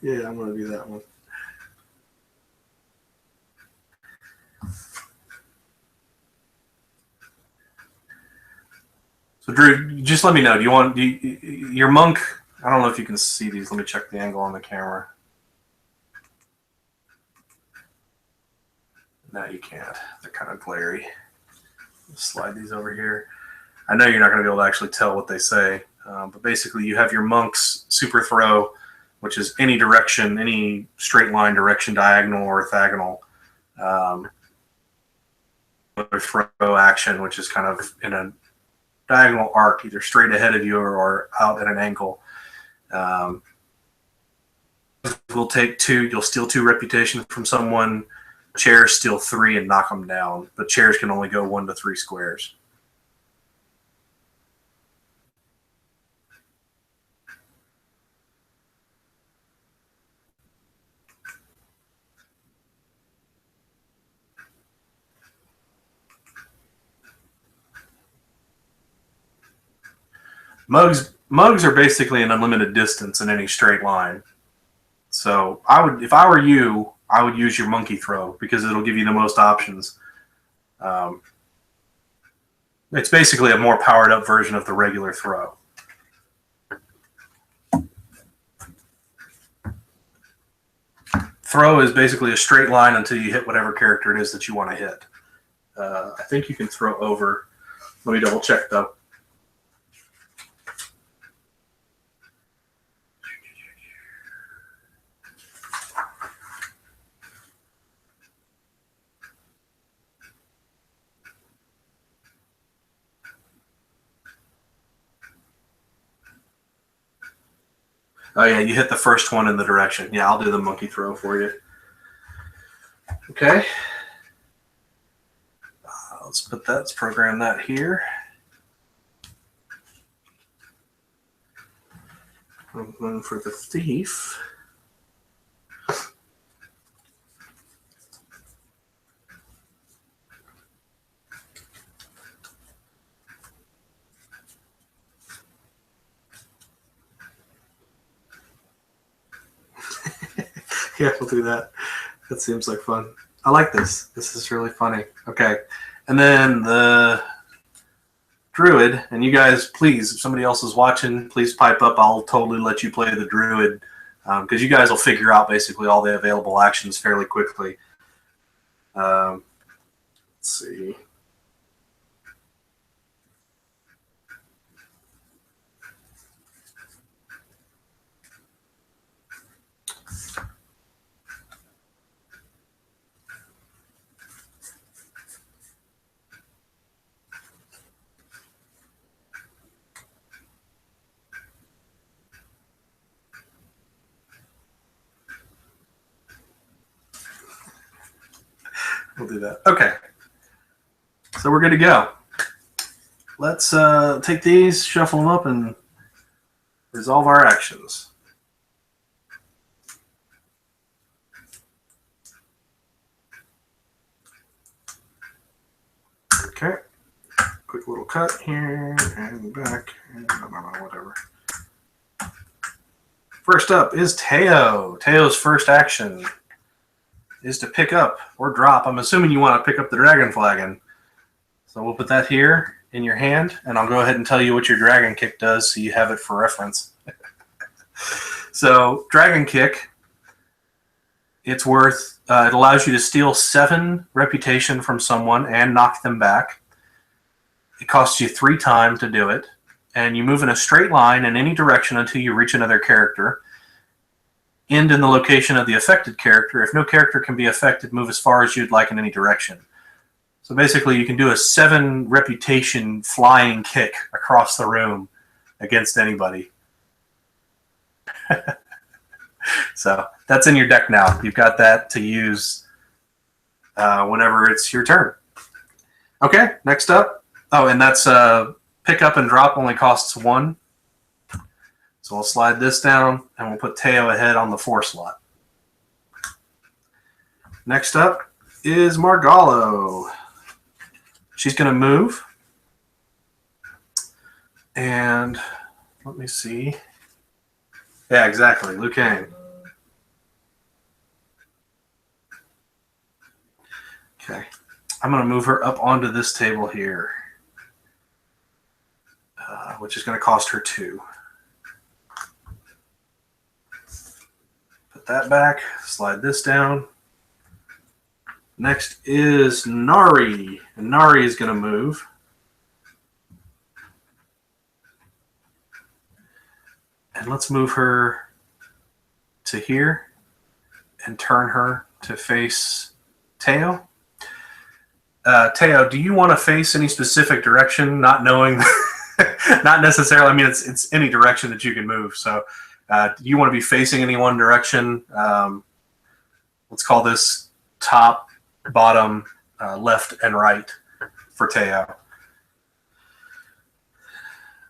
Yeah, I'm going to do that one. So, Drew, just let me know. Do you want your monk? I don't know if you can see these. Let me check the angle on the camera. No, you can't. They're kind of glary. Slide these over here. I know you're not going to be able to actually tell what they say, but basically you have your monk's super throw, which is any direction, any straight line direction, diagonal or orthogonal. Throw action, which is kind of in a diagonal arc, either straight ahead of you or out at an angle. We'll take 2. You'll steal 2 reputation from someone. Chairs steal 3 and knock them down. But chairs can only go 1 to 3 squares. Mugs mugs are basically an unlimited distance in any straight line. So if I were you, I would use your monkey throw because it'll give you the most options. It's basically a more powered up version of the regular throw. Throw is basically a straight line until you hit whatever character it is that you want to hit. I think you can throw over. Let me double check though. Oh yeah, you hit the first one in the direction. Yeah, I'll do the monkey throw for you. Okay. Let's program that here. I'm going for the thief. Yeah, we'll do that. That seems like fun. I like this. This is really funny. Okay. And then the druid, and you guys, please, if somebody else is watching, please pipe up. I'll totally let you play the druid because you guys will figure out basically all the available actions fairly quickly. Let's see. We'll do that. Okay. So we're good to go. Let's take these, shuffle them up, and resolve our actions. Okay. Quick little cut here and back and whatever. First up is Teo. Teo's first action is to pick up or drop. I'm assuming you want to pick up the Dragon Flagon. So we'll put that here in your hand, and I'll go ahead and tell you what your Dragon Kick does so you have it for reference. So Dragon Kick, it's worth, it allows you to steal 7 reputation from someone and knock them back. It costs you 3 time to do it, and you move in a straight line in any direction until you reach another character. End in the location of the affected character. If no character can be affected, move as far as you'd like in any direction. So basically, you can do a 7 reputation flying kick across the room against anybody. So that's in your deck now. You've got that to use whenever it's your turn. Okay, next up. Oh, and that's pick up and drop only costs 1. So we'll slide this down, and we'll put Teo ahead on the 4 slot. Next up is Margallo. She's going to move. And let me see. Yeah, exactly. Liu Kang. Okay. I'm going to move her up onto this table here, which is going to cost her 2. Put that back. Slide this down. Next is Nari. And Nari is going to move. And let's move her to here and turn her to face Teo. Teo, do you want to face any specific direction, not knowing, not necessarily, I mean, it's any direction that you can move. So do you want to be facing any one direction? Let's call this top, bottom, left, and right for Teo.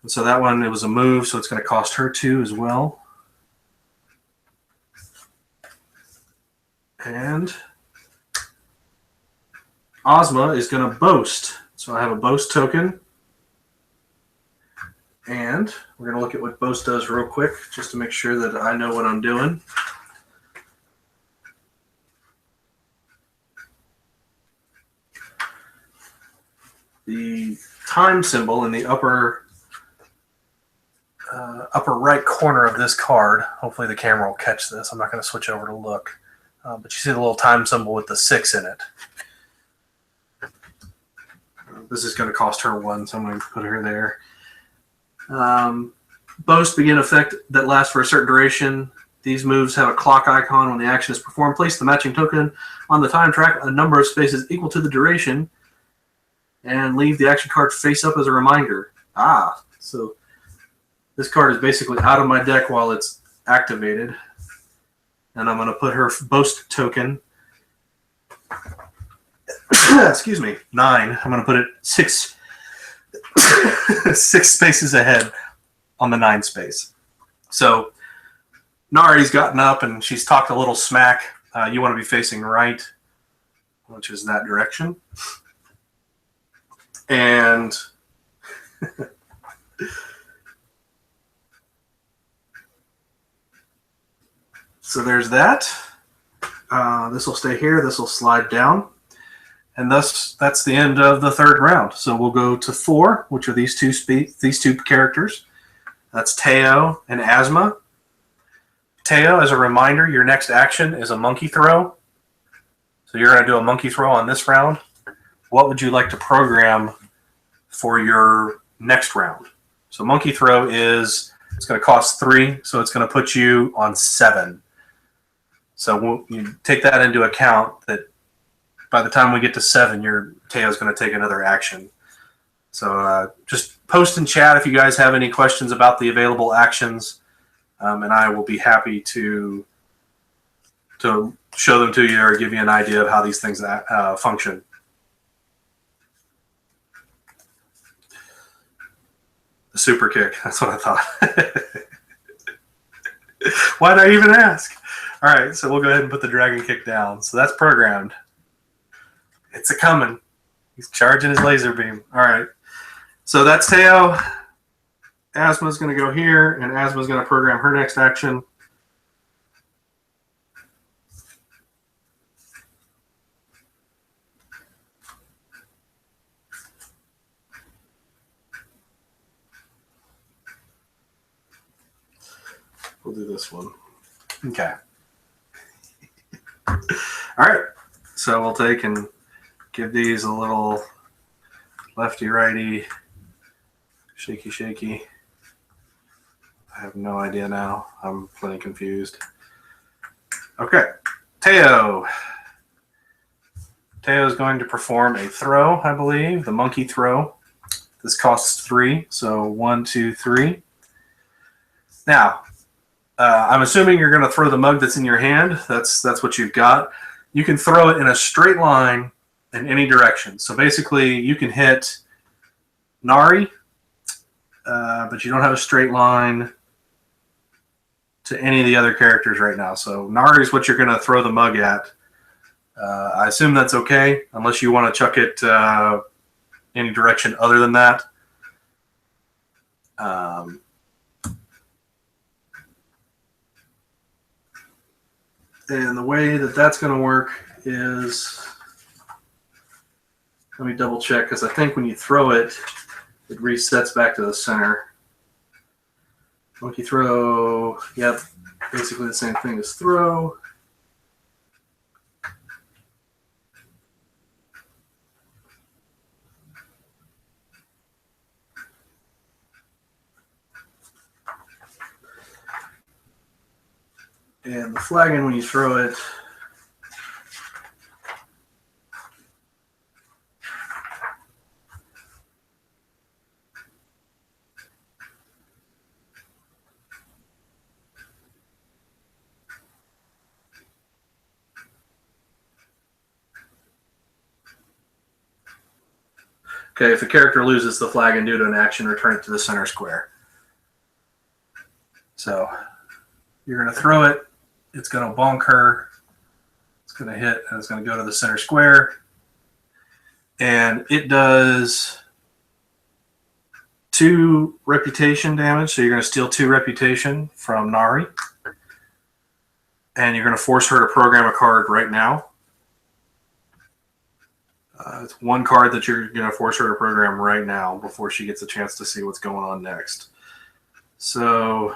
And so that one, it was a move, so it's going to cost her 2 as well. And Ozma is going to boast. So I have a boast token. And we're going to look at what Boast does real quick, just to make sure that I know what I'm doing. The time symbol in the upper right corner of this card, hopefully the camera will catch this. I'm not going to switch over to look. But you see the little time symbol with the 6 in it. This is going to cost her 1, so I'm going to put her there. Boast begin effect that lasts for a certain duration. These moves have a clock icon when the action is performed. Place the matching token on the time track a number of spaces equal to the duration, and leave the action card face up as a reminder. So this card is basically out of my deck while it's activated. And I'm going to put her Boast token, excuse me, 9. I'm going to put it 6 spaces ahead on the 9 space. So Nari's gotten up and she's talked a little smack. You want to be facing right, which is that direction. And so there's that. This will stay here. This will slide down. And thus, that's the end of the 3rd round. So we'll go to 4, which are these two characters. That's Teo and Asma. Teo, as a reminder, your next action is a monkey throw. So you're going to do a monkey throw on this round. What would you like to program for your next round? So monkey throw is, it's going to cost 3, so it's going to put you on 7. So you take that into account that by the time we get to 7, your Teo's going to take another action. So just post in chat if you guys have any questions about the available actions, and I will be happy to show them to you or give you an idea of how these things function. The super kick, that's what I thought. Why'd I even ask? All right, so we'll go ahead and put the dragon kick down. So that's programmed. It's a coming. He's charging his laser beam. All right. So that's Teo. Asma's going to go here, and Asma's going to program her next action. We'll do this one. Okay. All right. So we'll take and give these a little lefty-righty, shaky-shaky. I have no idea now. I'm plenty confused. Okay. Teo. Teo is going to perform a throw, I believe, the monkey throw. This costs 3, so 1, 2, 3. Now, I'm assuming you're going to throw the mug that's in your hand. That's what you've got. You can throw it in a straight line in any direction. So basically, you can hit Nari, but you don't have a straight line to any of the other characters right now. So Nari is what you're going to throw the mug at. I assume that's okay, unless you want to chuck it any direction other than that. And the way that that's going to work is, let me double check, because I think when you throw it, it resets back to the center. Monkey throw, yep, basically the same thing as throw. And the flagon, when you throw it, okay, if the character loses the flagon due to an action, return it to the center square. So you're going to throw it. It's going to bonk her. It's going to hit, and it's going to go to the center square. And it does 2 reputation damage, so you're going to steal 2 reputation from Nari. And you're going to force her to program a card right now. It's 1 card that you're going to force her to program right now before she gets a chance to see what's going on next. So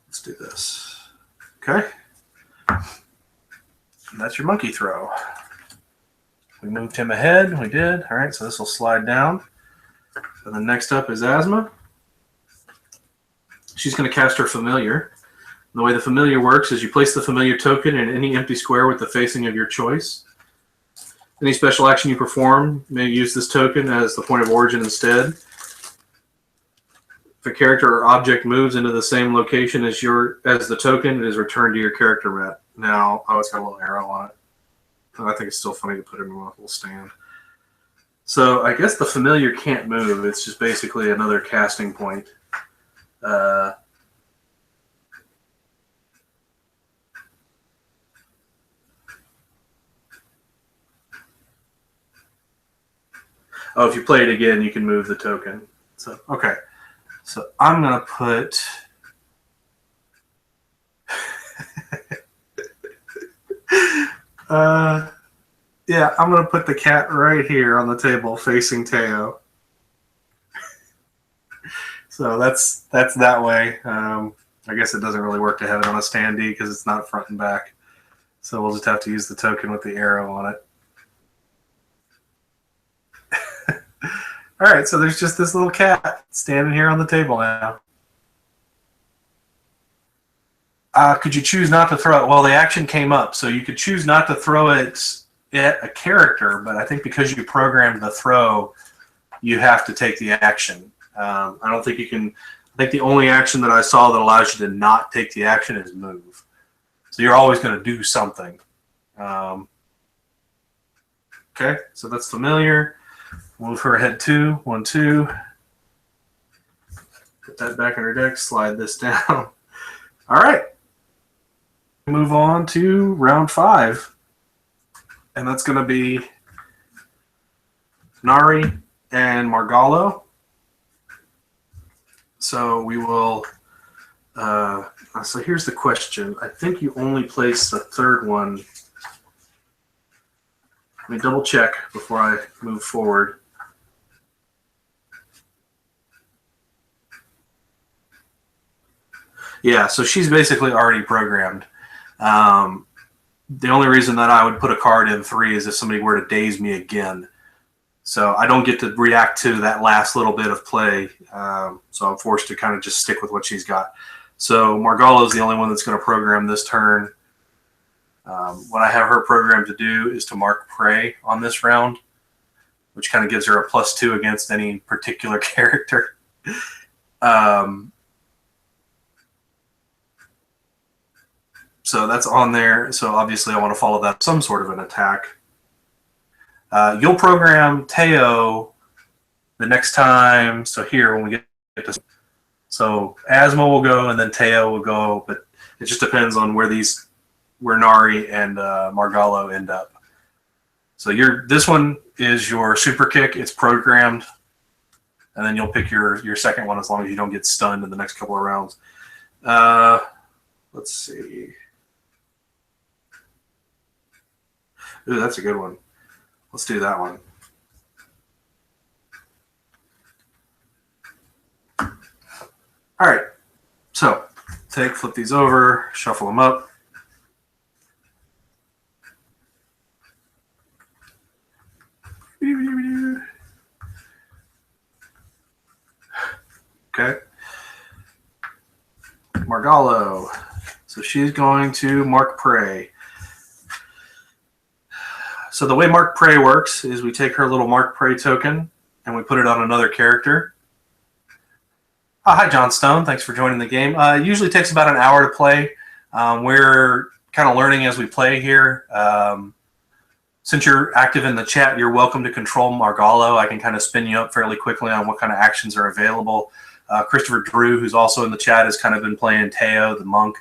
let's do this. Okay. And that's your monkey throw. We moved him ahead. We did. All right, so this will slide down. And then next up is Asma. She's going to cast her familiar. And the way the familiar works is you place the familiar token in any empty square with the facing of your choice. Any special action you perform may use this token as the point of origin instead. If a character or object moves into the same location as the token, it is returned to your character mat. Now, oh, it's got a little arrow on it. I think it's still funny to put it in a little stand. So I guess the familiar can't move. It's just basically another casting point. Oh, if you play it again, you can move the token. So, okay. So I'm going to put... yeah, I'm going to put the cat right here on the table facing Teo. So that's that way. I guess it doesn't really work to have it on a standee because it's not front and back. So we'll just have to use the token with the arrow on it. All right, so there's just this little cat standing here on the table now. Could you choose not to throw it? Well, the action came up, so you could choose not to throw it at a character, but I think because you programmed the throw, you have to take the action. I don't think you can. I think the only action that I saw that allows you to not take the action is move. So you're always going to do something. Okay, so that's familiar. Move her ahead 2, 1, 2. Put that back in her deck. Slide this down. All right. Move on to round 5, and that's going to be Nari and Margallo. So we will. So here's the question. I think you only place the 3rd one. Let me double check before I move forward. Yeah, so she's basically already programmed. The only reason that I would put a card in 3 is if somebody were to daze me again. So I don't get to react to that last little bit of play. So I'm forced to kind of just stick with what she's got. So Margallo is the only one that's going to program this turn. What I have her programmed to do is to mark prey on this round, which kind of gives her a +2 against any particular character. So that's on there. So obviously I want to follow that with some sort of an attack. You'll program Teo the next time. So here when we get to... So Asma will go and then Teo will go, but it just depends on where Nari and Margallo end up. So this one is your super kick. It's programmed. And then you'll pick your second one as long as you don't get stunned in the next couple of rounds. Let's see. Ooh, that's a good one. Let's do that one. All right. So flip these over, shuffle them up. Okay. Margallo. So she's going to mark prey. So the way mark prey works is we take her little mark prey token and we put it on another character. Hi, John Stone. Thanks for joining the game. It usually takes about an hour to play. We're kind of learning as we play here. Since you're active in the chat, you're welcome to control Margallo. I can kind of spin you up fairly quickly on what kind of actions are available. Christopher Drew, who's also in the chat, has kind of been playing Teo, the monk.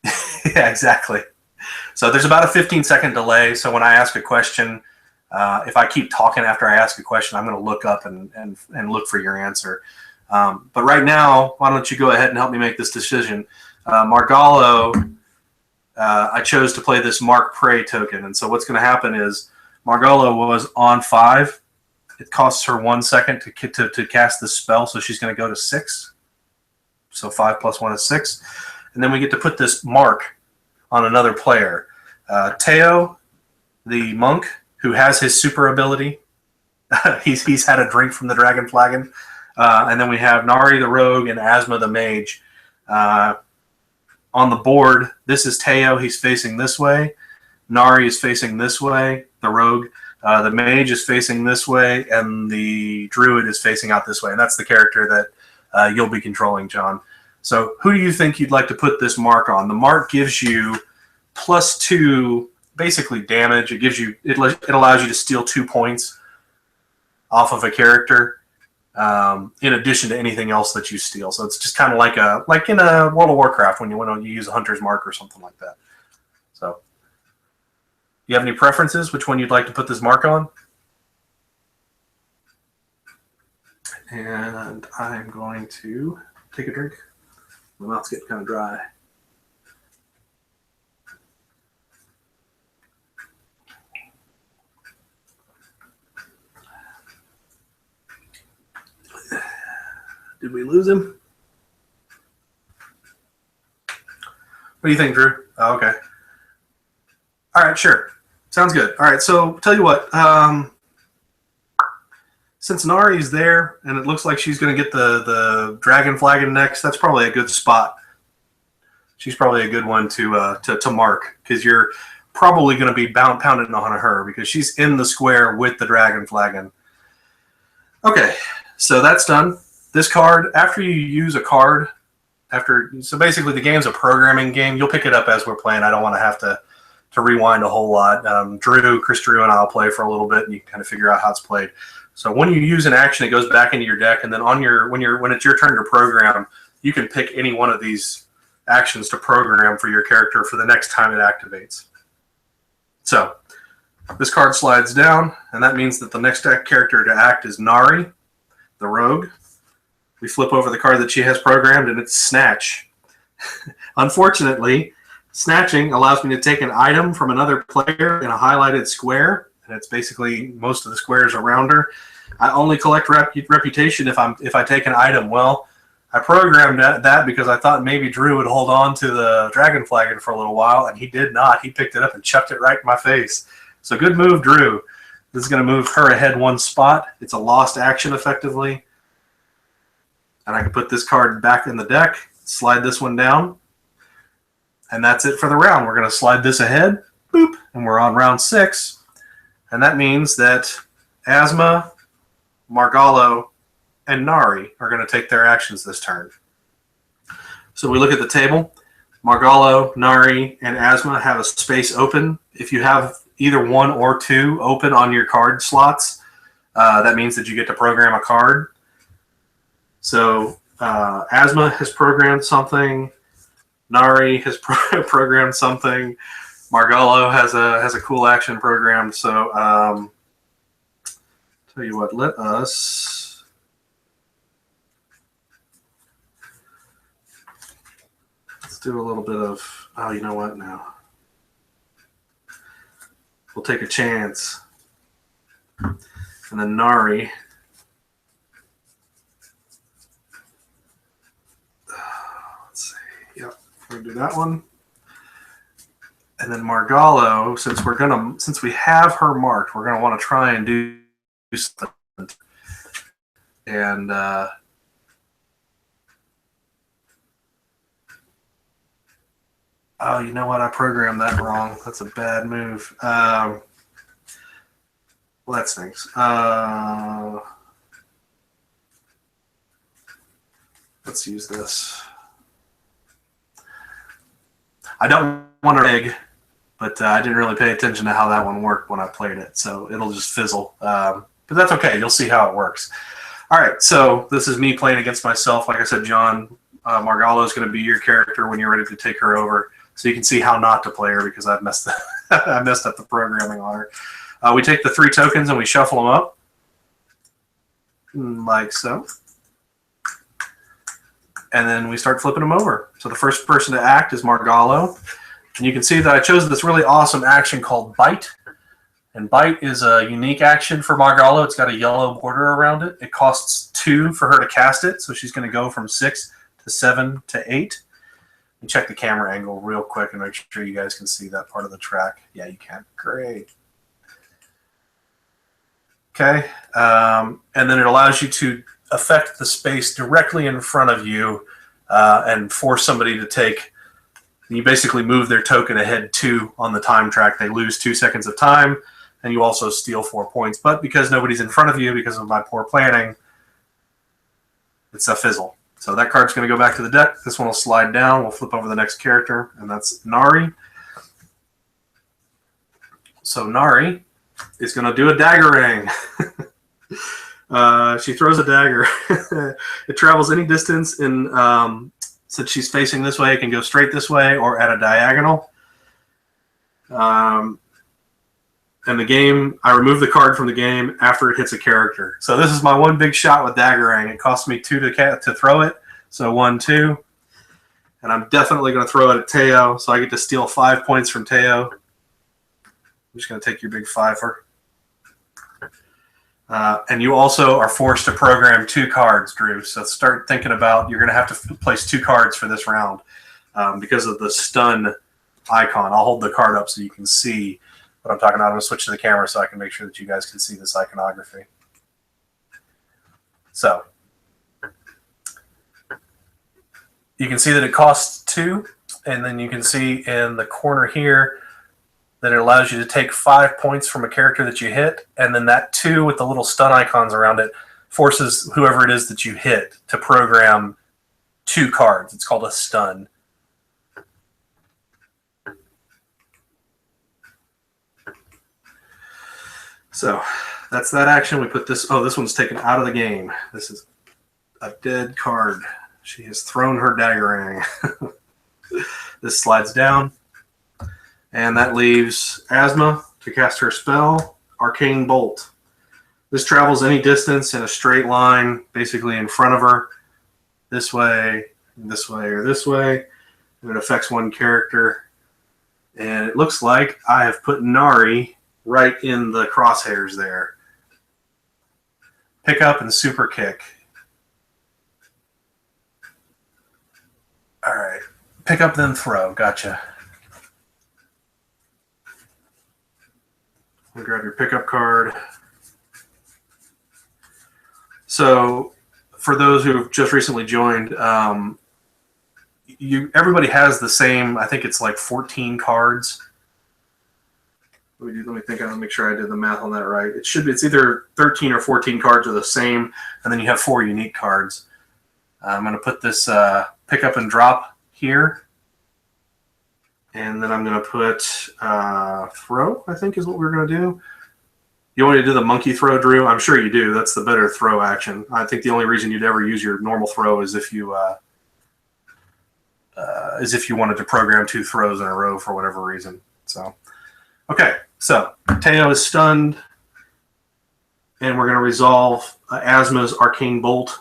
Yeah, exactly. So there's about a 15-second delay. So when I ask a question, if I keep talking after I ask a question, I'm going to look up and look for your answer. But right now, why don't you go ahead and help me make this decision? Margallo, I chose to play this Mark Prey token. And so what's going to happen is Margallo was on 5. It costs her 1 second to cast this spell, so she's going to go to 6. So 5 plus 1 is 6. And then we get to put this mark on another player. Teo, the monk, who has his super ability. he's had a drink from the Dragon Flagon. And then we have Nari the rogue and Asma the mage. On the board, this is Teo. He's facing this way. Nari is facing this way, the rogue. The mage is facing this way, and the druid is facing out this way. And that's the character that you'll be controlling, John. So who do you think you'd like to put this mark on? The mark gives you +2, basically damage. It allows you to steal 2 points off of a character, in addition to anything else that you steal. So it's just kind of like in a World of Warcraft when you use a hunter's mark or something like that. So, you have any preferences? Which one you'd like to put this mark on? And I'm going to take a drink. My mouth's getting kind of dry. Did we lose him? What do you think, Drew? Oh, okay. All right, sure. Sounds good. All right, so tell you what. Since Nari's there, and it looks like she's going to get the Dragon Flagon next, that's probably a good spot. She's probably a good one to mark, because you're probably going to be pounding on her, because she's in the square with the Dragon Flagon. Okay, so that's done. This card, after you use a card, so basically the game's a programming game. You'll pick it up as we're playing. I don't want to have to rewind a whole lot. Chris Drew and I'll play for a little bit, and you can kind of figure out how it's played. So when you use an action, it goes back into your deck, and then when it's your turn to program, you can pick any one of these actions to program for your character for the next time it activates. So this card slides down, and that means that the next character to act is Nari, the rogue. We flip over the card that she has programmed, and it's Snatch. Unfortunately, Snatching allows me to take an item from another player in a highlighted square, and it's basically most of the squares around her. I only collect reputation if I take an item. Well, I programmed that because I thought maybe Drew would hold on to the Dragon Flagon for a little while, and he did not. He picked it up and chucked it right in my face. So good move, Drew. This is going to move her ahead 1 spot. It's a lost action, effectively. And I can put this card back in the deck, slide this one down, and that's it for the round. We're going to slide this ahead, boop, and we're on round 6. And that means that Asma, Margallo, and Nari are going to take their actions this turn. So we look at the table. Margallo, Nari, and Asma have a space open. If you have either 1 or 2 open on your card slots, that means that you get to program a card. So Asma has programmed something. Nari has programmed something. Margallo has a cool action programmed. So tell you what, let's do a little bit of, oh, you know what now? We'll take a chance. And then Nari. We're gonna do that one, and then Margallo. Since we have her marked, we're gonna want to try and do something. And oh, you know what? I programmed that wrong. That's a bad move. Well, that stinks. Let's use this. I don't want to egg, but I didn't really pay attention to how that one worked when I played it, so it'll just fizzle. But that's okay. You'll see how it works. All right, so this is me playing against myself. Like I said, John, Margallo is going to be your character when you're ready to take her over. so you can see how not to play her because I've messed I messed up the programming on her. We take the 3 tokens and we shuffle them up like so. And then we start flipping them over. So the first person to act is Margallo. And you can see that I chose this really awesome action called Bite. And Bite is a unique action for Margallo. It's got a yellow border around it. It costs 2 for her to cast it. So she's going to go from 6 to 7 to 8. And check the camera angle real quick and make sure you guys can see that part of the track. Yeah, you can. Great. Okay. And then it allows you to affect the space directly in front of you and force somebody to take. You basically move their token ahead 2 on the time track. They lose 2 seconds of time, and you also steal 4 points. But because nobody's in front of you, because of my poor planning, it's a fizzle. So that card's going to go back to the deck. This one will slide down. We'll flip over the next character, and that's Nari. So Nari is going to do a dagger ring. She throws a dagger. It travels any distance in... since she's facing this way, it can go straight this way or at a diagonal. And the game, I remove the card from the game after it hits a character. So this is my one big shot with Daggerang. It cost me 2 to throw it. So 1, 2. And I'm definitely going to throw it at Teo. So I get to steal 5 points from Teo. I'm just going to take your big 5er. And you also are forced to program 2 cards, Drew. So start thinking about, you're going to have to place 2 cards for this round because of the stun icon. I'll hold the card up so you can see what I'm talking about. I'm going to switch to the camera so I can make sure that you guys can see this iconography. So you can see that it costs 2, and then you can see in the corner here that it allows you to take 5 points from a character that you hit, and then that 2 with the little stun icons around it forces whoever it is that you hit to program 2 cards. It's called a stun. So that's that action. We put this, oh, this one's taken out of the game. This is a dead card. She has thrown her dagger ring. This slides down. And that leaves Asma to cast her spell, Arcane Bolt. This travels any distance in a straight line, basically in front of her, this way, or this way. And it affects 1 character. And it looks like I have put Nari right in the crosshairs there. Pick up and super kick. All right. Pick up, then throw. Gotcha. Grab your pickup card. So, for those who have just recently joined, everybody has the same. I think it's like 14 cards. Let me think. I'll make sure I did the math on that right. It should be. It's either 13 or 14 cards are the same, and then you have 4 unique cards. I'm going to put this pick up and drop here. And then I'm going to put throw, I think is what we're going to do. You want me to do the monkey throw, Drew? I'm sure you do. That's the better throw action. I think the only reason you'd ever use your normal throw is if you wanted to program 2 throws in a row for whatever reason. So, okay. So Teo is stunned, and we're going to resolve Asma's Arcane Bolt.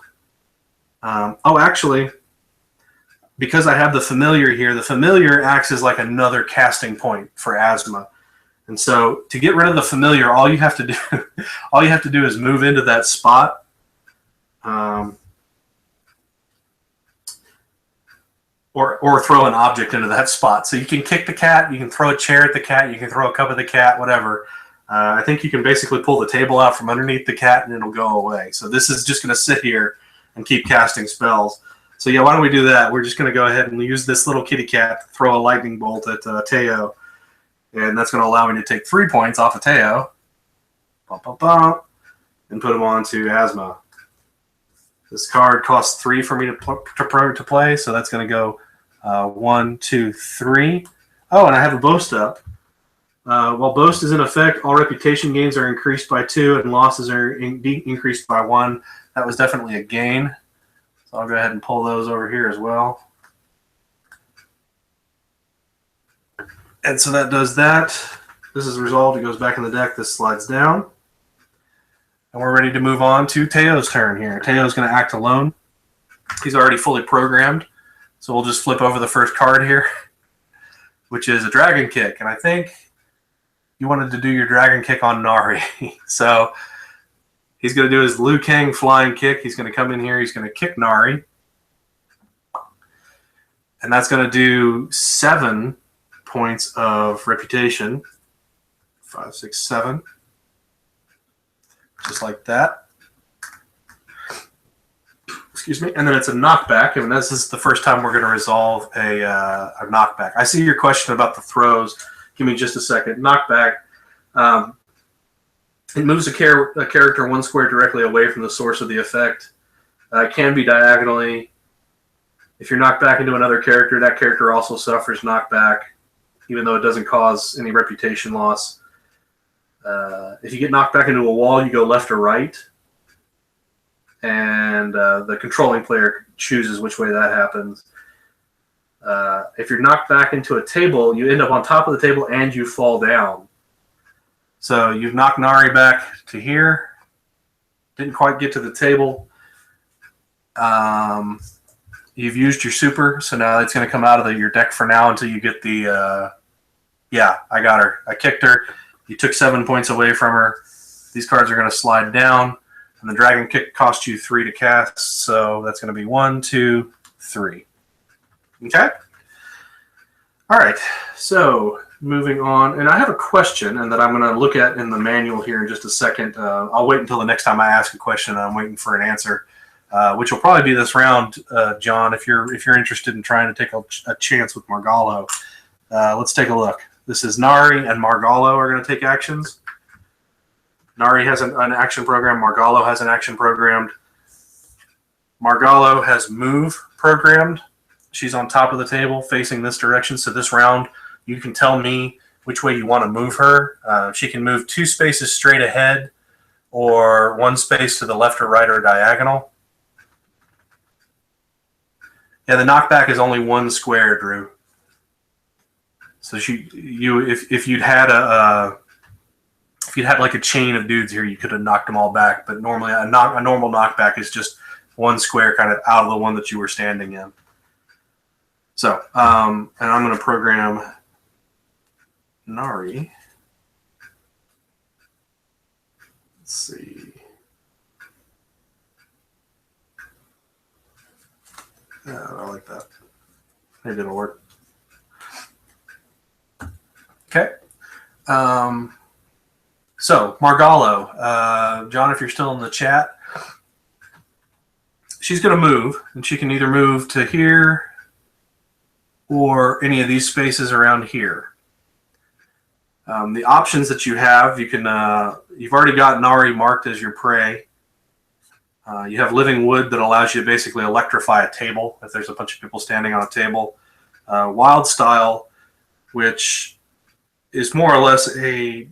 Actually, because I have the familiar here, the familiar acts as like another casting point for Asma. And so to get rid of the familiar, all you have to do is move into that spot. Or throw an object into that spot. So you can kick the cat, you can throw a chair at the cat, you can throw a cup at the cat, whatever. I think you can basically pull the table out from underneath the cat and it'll go away. So this is just going to sit here and keep casting spells. So yeah, why don't we do that? We're just going to go ahead and use this little kitty cat to throw a lightning bolt at Teo. And that's going to allow me to take 3 points off of Teo. Bum, bum, bum, and put them onto Asma. This card costs 3 for me to play, so that's going to go 1, 2, 3. Oh, and I have a boast up. While boast is in effect, all reputation gains are increased by 2 and losses are increased by 1. That was definitely a gain. So I'll go ahead and pull those over here as well. And so that does that. This is resolved. It goes back in the deck. This slides down. And we're ready to move on to Teo's turn here. Teo's going to act alone. He's already fully programmed. So we'll just flip over the first card here, which is a Dragon Kick. And I think you wanted to do your Dragon Kick on Nari. So he's going to do his Liu Kang flying kick. He's going to come in here. He's going to kick Nari. And that's going to do 7 points of reputation. 5, 6, 7. Just like that. Excuse me. And then it's a knockback. And this is the first time we're going to resolve a knockback. I see your question about the throws. Give me just a second. Knockback. It moves a character 1 square directly away from the source of the effect. It can be diagonally. If you're knocked back into another character, that character also suffers knockback, even though it doesn't cause any reputation loss. If you get knocked back into a wall, you go left or right. And the controlling player chooses which way that happens. If you're knocked back into a table, you end up on top of the table and you fall down. So you've knocked Nari back to here. Didn't quite get to the table. You've used your super, so now it's going to come out of your deck for now until you get the... yeah, I got her. I kicked her. You took 7 points away from her. These cards are going to slide down. And the Dragon Kick cost you 3 to cast, so that's going to be 1, 2, 3. Okay? All right, so moving on. And I have a question, and that I'm going to look at in the manual here in just a second. I'll wait until the next time I ask a question, and I'm waiting for an answer, which will probably be this round, John, if you're interested in trying to take a chance with Margallo. Let's take a look. This is Nari and Margallo are going to take actions. Nari has an action program. Margallo has an action programmed. Margallo has move programmed. She's on top of the table facing this direction. So this round, you can tell me which way you want to move her. She can move 2 spaces straight ahead or 1 space to the left or right or diagonal. Yeah, the knockback is only 1 square, Drew. So if you'd had if you'd had like a chain of dudes here, you could have knocked them all back. But normally a normal knockback is just 1 square kind of out of the one that you were standing in. So, and I'm going to program Nari. Let's see. Yeah, I like that. Maybe it'll work. Okay. So, Margallo, John, if you're still in the chat, she's going to move, and she can either move to here or any of these spaces around here. The options that you have, you can, you've already got Nari marked as your prey. You have living wood that allows you to basically electrify a table if there's a bunch of people standing on a table. Wild style, which is more or less a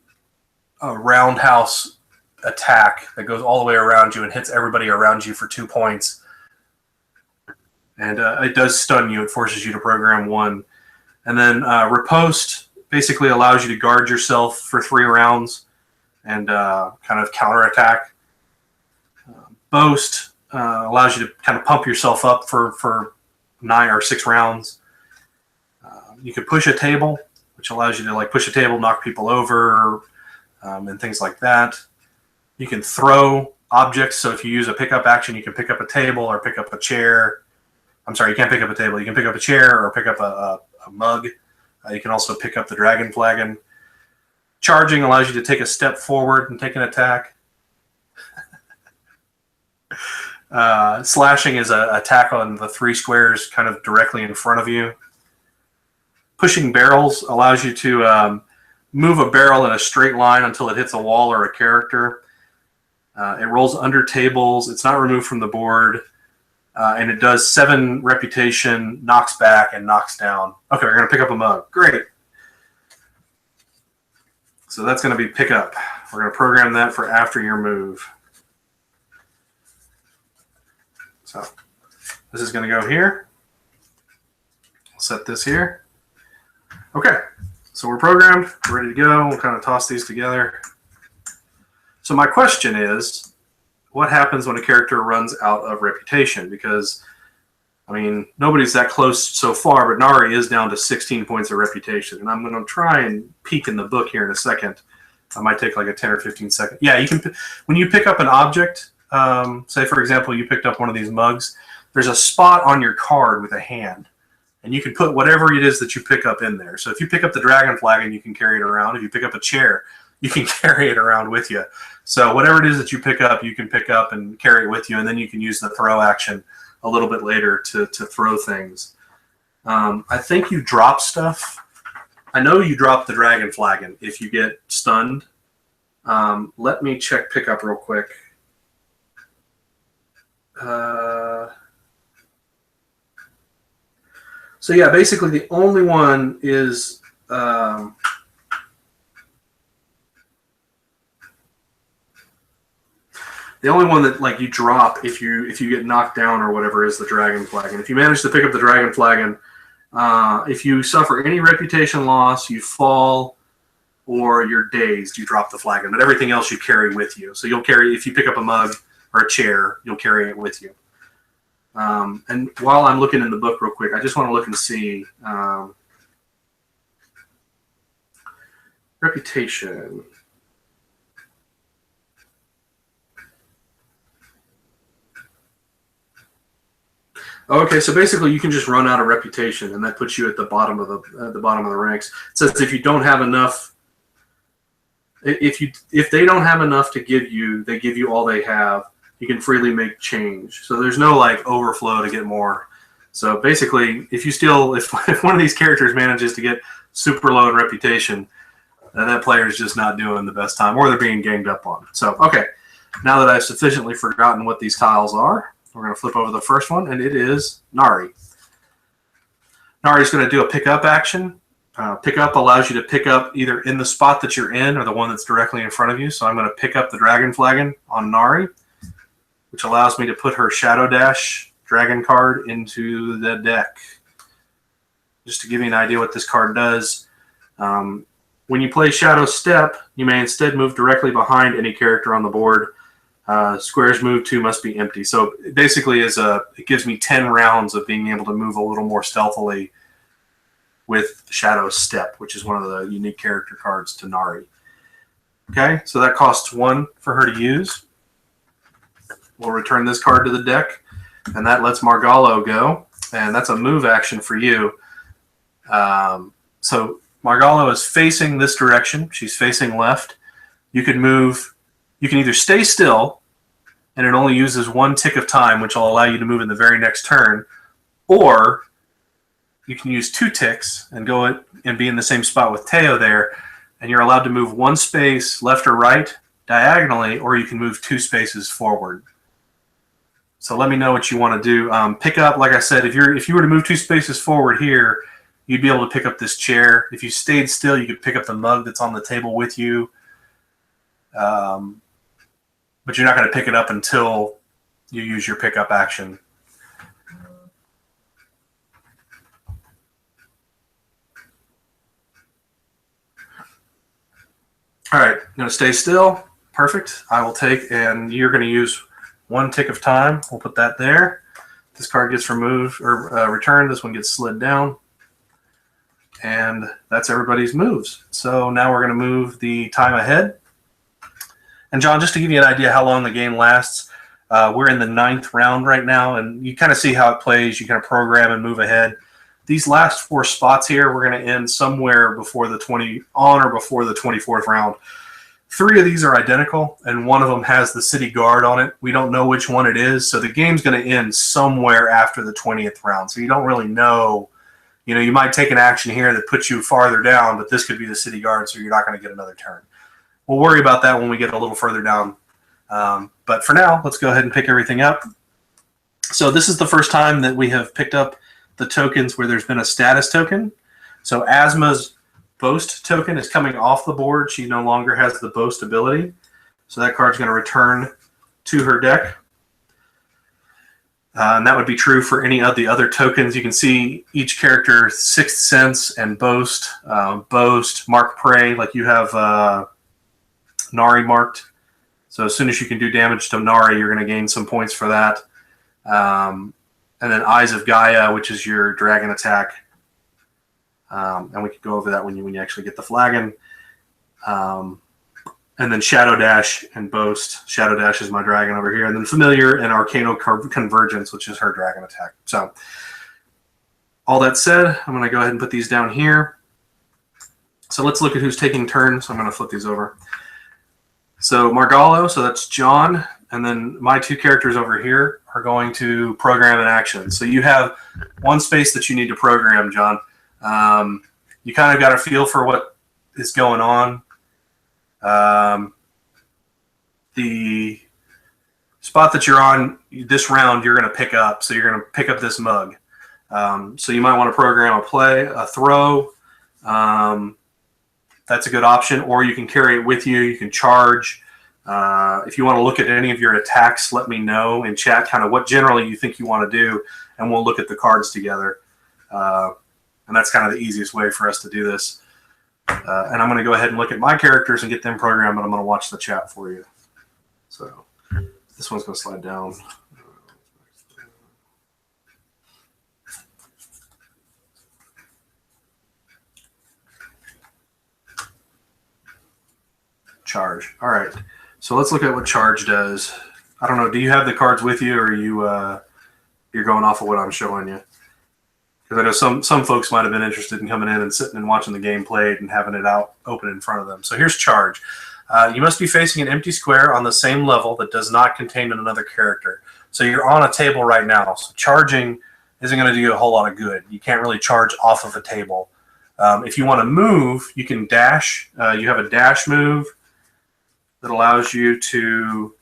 roundhouse attack that goes all the way around you and hits everybody around you for 2 points. And it does stun you. It forces you to program 1. And then riposte basically allows you to guard yourself for 3 rounds and kind of counterattack. Boast allows you to kind of pump yourself up for 9 or 6 rounds. You can push a table, which allows you to like push a table, knock people over, and things like that. You can throw objects. So if you use a pickup action, you can pick up a table or pick up a chair. I'm sorry, you can't pick up a table. You can pick up a chair or pick up a mug. You can also pick up the Dragon Flagon. Charging allows you to take a step forward and take an attack. Slashing is an attack on the 3 squares kind of directly in front of you. Pushing barrels allows you to move a barrel in a straight line until it hits a wall or a character. It rolls under tables. It's not removed from the board. And it does 7 reputation, knocks back, and knocks down. Okay, we're going to pick up a mug. Great. So that's going to be pick up. We're going to program that for after your move. So this is going to go here. I'll set this here. Okay. So we're programmed, we're ready to go. We'll kind of toss these together. So my question is, what happens when a character runs out of reputation? Because, I mean, nobody's that close so far, but Nari is down to 16 points of reputation. And I'm going to try and peek in the book here in a second. I might take like a 10 or 15 seconds. Yeah, you can. When you pick up an object, say, for example, you picked up one of these mugs, there's a spot on your card with a hand. And you can put whatever it is that you pick up in there. So if you pick up the Dragon Flagon, you can carry it around. If you pick up a chair, you can carry it around with you. So whatever it is that you pick up, you can pick up and carry it with you, and then you can use the throw action a little bit later to throw things. I think you drop stuff. I know you drop the Dragon Flagon if you get stunned. Let me check pickup real quick. So yeah, basically the only one is the only one that like you drop if you get knocked down or whatever is the Dragon Flagon. If you manage to pick up the Dragon Flagon, if you suffer any reputation loss, you fall, or you're dazed, you drop the flagon. But everything else you carry with you. So you'll carry, if you pick up a mug or a chair, you'll carry it with you. And while I'm looking in the book real quick, I just want to look and see reputation. Okay, so basically you can just run out of reputation, and that puts you at the bottom of the ranks. It says if you don't have enough, if they don't have enough to give you, they give you all they have. You can freely make change. So there's no like overflow to get more. So basically, if one of these characters manages to get super low in reputation, then that player is just not doing the best time, or they're being ganged up on. So okay, now that I've sufficiently forgotten what these tiles are, we're going to flip over the first one, and it is Nari. Nari's going to do a pickup action. Pickup allows you to pick up either in the spot that you're in or the one that's directly in front of you. So I'm going to pick up the Dragon Flagon on Nari, which allows me to put her Shadow Dash dragon card into the deck. Just to give you an idea what this card does, when you play Shadow Step, you may instead move directly behind any character on the board. Squares moved to must be empty. So basically, it gives me 10 rounds of being able to move a little more stealthily with Shadow Step, which is one of the unique character cards to Nari. Okay, so that costs 1 for her to use. We'll return this card to the deck, and that lets Margallo go, and that's a move action for you. So Margallo is facing this direction. She's facing left. You can move. You can either stay still, and it only uses 1 tick of time, which will allow you to move in the very next turn, or you can use 2 ticks and go and be in the same spot with Teo there, and you're allowed to move 1 space left or right diagonally, or you can move 2 spaces forward. So let me know what you want to do. Pick up, like I said, if you were to move 2 spaces forward here, you'd be able to pick up this chair. If you stayed still, you could pick up the mug that's on the table with you. But you're not going to pick it up until you use your pickup action. All right, I'm going to stay still. Perfect. I will take, and you're going to use 1 tick of time. We'll put that there. This card gets removed or returned. This one gets slid down. And that's everybody's moves. So now we're going to move the time ahead. And John, just to give you an idea how long the game lasts, we're in the 9th round right now, and you kind of see how it plays. You kind of program and move ahead. These last 4 spots here, we're going to end somewhere before the 24th round. 3 of these are identical, and 1 of them has the city guard on it. We don't know which one it is, so the game's going to end somewhere after the 20th round. So you don't really know. You know, you might take an action here that puts you farther down, but this could be the city guard, so you're not going to get another turn. We'll worry about that when we get a little further down. But for now, let's go ahead and pick everything up. So this is the first time that we have picked up the tokens where there's been a status token. So Asma's boast token is coming off the board. She no longer has the boast ability. So that card's going to return to her deck. And that would be true for any of the other tokens. You can see each character, Sixth Sense and Boast. Boast, Mark Prey, like you have Nari marked. So as soon as you can do damage to Nari, you're going to gain some points for that. And then Eyes of Gaia, which is your dragon attack. And we could go over that when you actually get the flagon. And then Shadow Dash and Boast. Shadow Dash is my dragon over here. And then Familiar and Arcano Convergence, which is her dragon attack. So all that said, I'm going to go ahead and put these down here. So let's look at who's taking turns. I'm going to flip these over. So Margallo, so that's John. And then my two characters over here are going to program an action. So you have one space that you need to program, John. You kind of got a feel for what is going on. The spot that you're on this round, you're going to pick up. So you're going to pick up this mug. So you might want to program a throw. That's a good option. Or you can carry it with you. You can charge. If you want to look at any of your attacks, let me know in chat kind of what generally you think you want to do, and we'll look at the cards together. And that's kind of the easiest way for us to do this. And I'm going to go ahead and look at my characters and get them programmed, but I'm going to watch the chat for you. So this one's going to slide down. Charge. All right. So let's look at what charge does. I don't know. Do you have the cards with you, or are you're going off of what I'm showing you? Because I know some folks might have been interested in coming in and sitting and watching the game played and having it out open in front of them. So here's charge. You must be facing an empty square on the same level that does not contain another character. So you're on a table right now. So charging isn't going to do you a whole lot of good. You can't really charge off of a table. If you want to move, you can dash. You have a dash move that allows you to...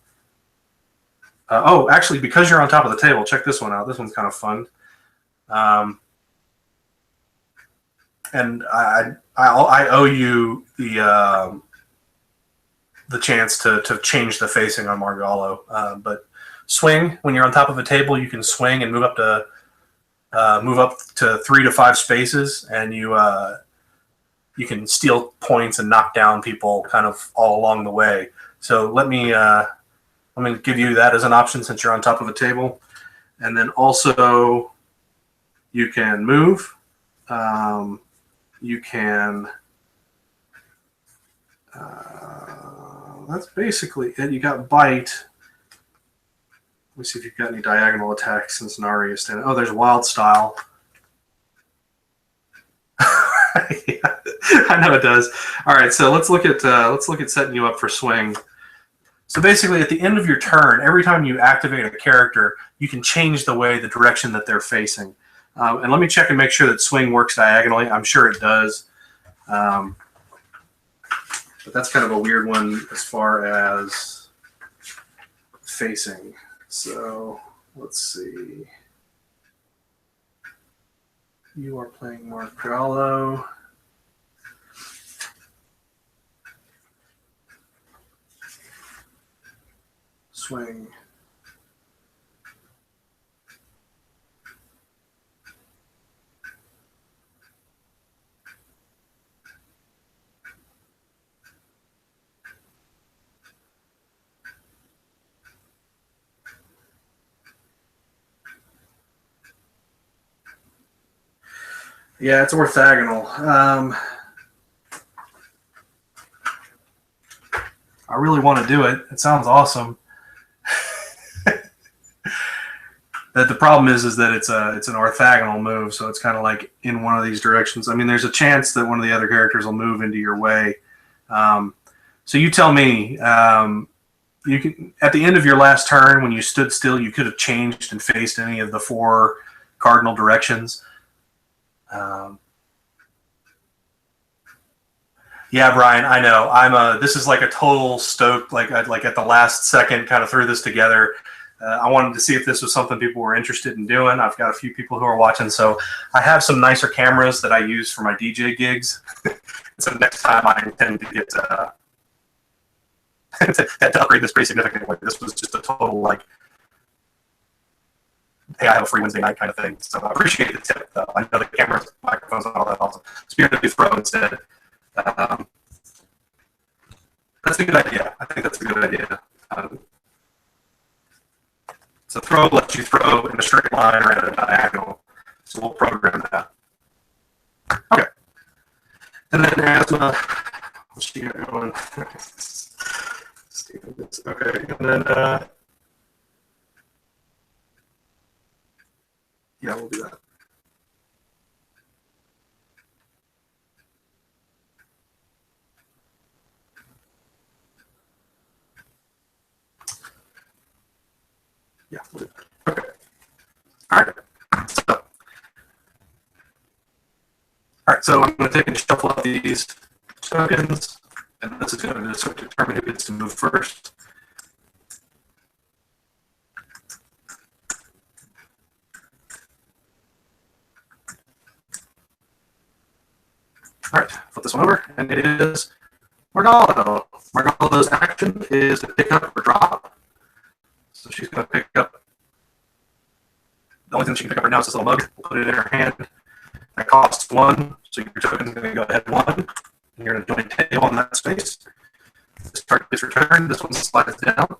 actually, because you're on top of the table, check this one out. This one's kind of fun. And I owe you the chance to change the facing on Margallo. But swing, when you're on top of a table, you can swing and move up to 3 to 5 spaces, and you can steal points and knock down people kind of all along the way. So let me give you that as an option since you're on top of a table. And then also you can move. You can, that's basically it. You got bite. Let me see if you've got any diagonal attacks since Nari is standing. Oh, there's wild style. Yeah, I know it does. All right, so let's look at setting you up for swing. So basically, at the end of your turn, every time you activate a character, you can change the direction that they're facing. And let me check and make sure that swing works diagonally. I'm sure it does. But that's kind of a weird one as far as facing. So let's see. You are playing Margallo. Swing. Yeah, it's orthogonal. I really want to do it. It sounds awesome. The problem is that it's an orthogonal move, so it's kind of like in one of these directions. I mean, there's a chance that one of the other characters will move into your way. So you tell me. You can, at the end of your last turn, when you stood still, you could have changed and faced any of the 4 cardinal directions. Yeah, Brian, I know. This is like a total stoke. Like at the last second, kind of threw this together. I wanted to see if this was something people were interested in doing. I've got a few people who are watching, so I have some nicer cameras that I use for my DJ gigs. So next time I intend to get to upgrade this pretty significantly. This was just a total hey, I have a free Wednesday night kind of thing. So I appreciate the tip, though. I know the cameras, microphones, and all that awesome. Spirit of throw instead. That's a good idea. I think that's a good idea. So throw lets you throw in a straight line or at a diagonal. So we'll program that. Okay. And then asthma, what's she got going? Okay. And then, yeah, we'll do that. Yeah, we'll do that. Okay. All right. So I'm going to take and shuffle up these tokens, and this is going to sort of determine who gets to move first. All right, flip this one over, and it is Margallo. Margallo's action is to pick up or drop. So she's going to pick up. The only thing she can pick up right now is this little mug. We'll put it in her hand. That costs 1, so your token is going to go ahead 1. And you're going to join tail on that space. This target is returned. This one slides down.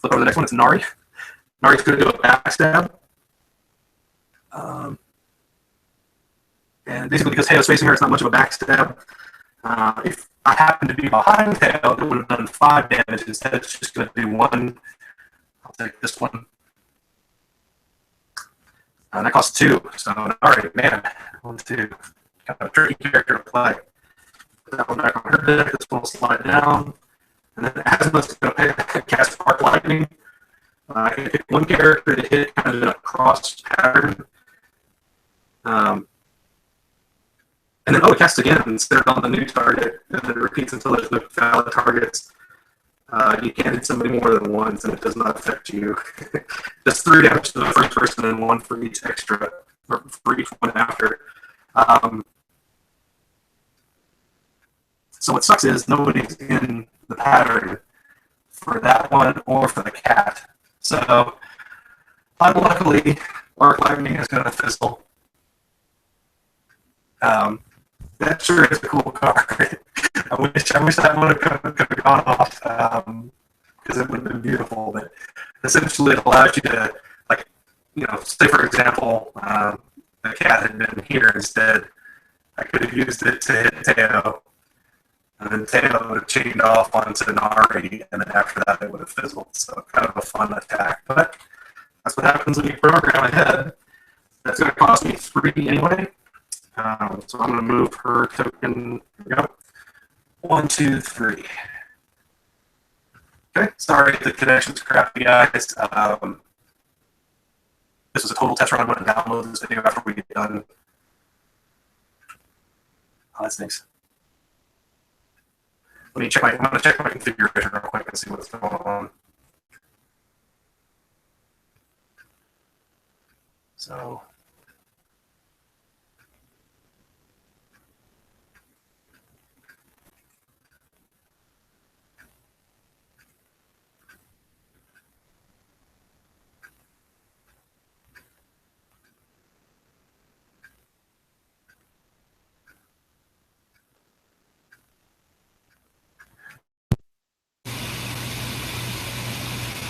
Flip over the next one. It's Nari. Nari's going to do a backstab. And basically, because Tail's facing her, it's not much of a backstab. If I happen to be behind Tail, it would have done 5 damage. Instead, it's just going to do 1. I'll take this one. That costs 2. So, all right, man. 1, 2. Kind of a tricky character to play. Put that one back on her deck. This one will slide down. And then Asma's going to cast Arc Lightning. I can pick one character to hit kind of in a cross pattern. And then, it casts again instead on the new target. And then it repeats until there's no valid targets. You can't hit somebody more than once, and it does not affect you. Just 3 damage to the first person and 1 for each extra, or for each one after. So what sucks is nobody's in the pattern for that one or for the cat. So unluckily, Arc Lightning is going to fizzle. That sure is a cool card. I wish that would have gone off because it would have been beautiful. But essentially, it allows you to, like, say for example, the cat had been here instead. I could have used it to hit Teo, and then Teo would have chained off onto Nari, and then after that, it would have fizzled. So kind of a fun attack. But that's what happens when you program ahead. That's going to cost me 3 anyway. So I'm going to move her token. Here we go. 1, 2, 3. Okay, sorry if the connection's crappy, guys. This was a total test run. I'm going to download this video after we get done. Oh, that stinks. I'm going to check my configuration real quick and see what's going on. So.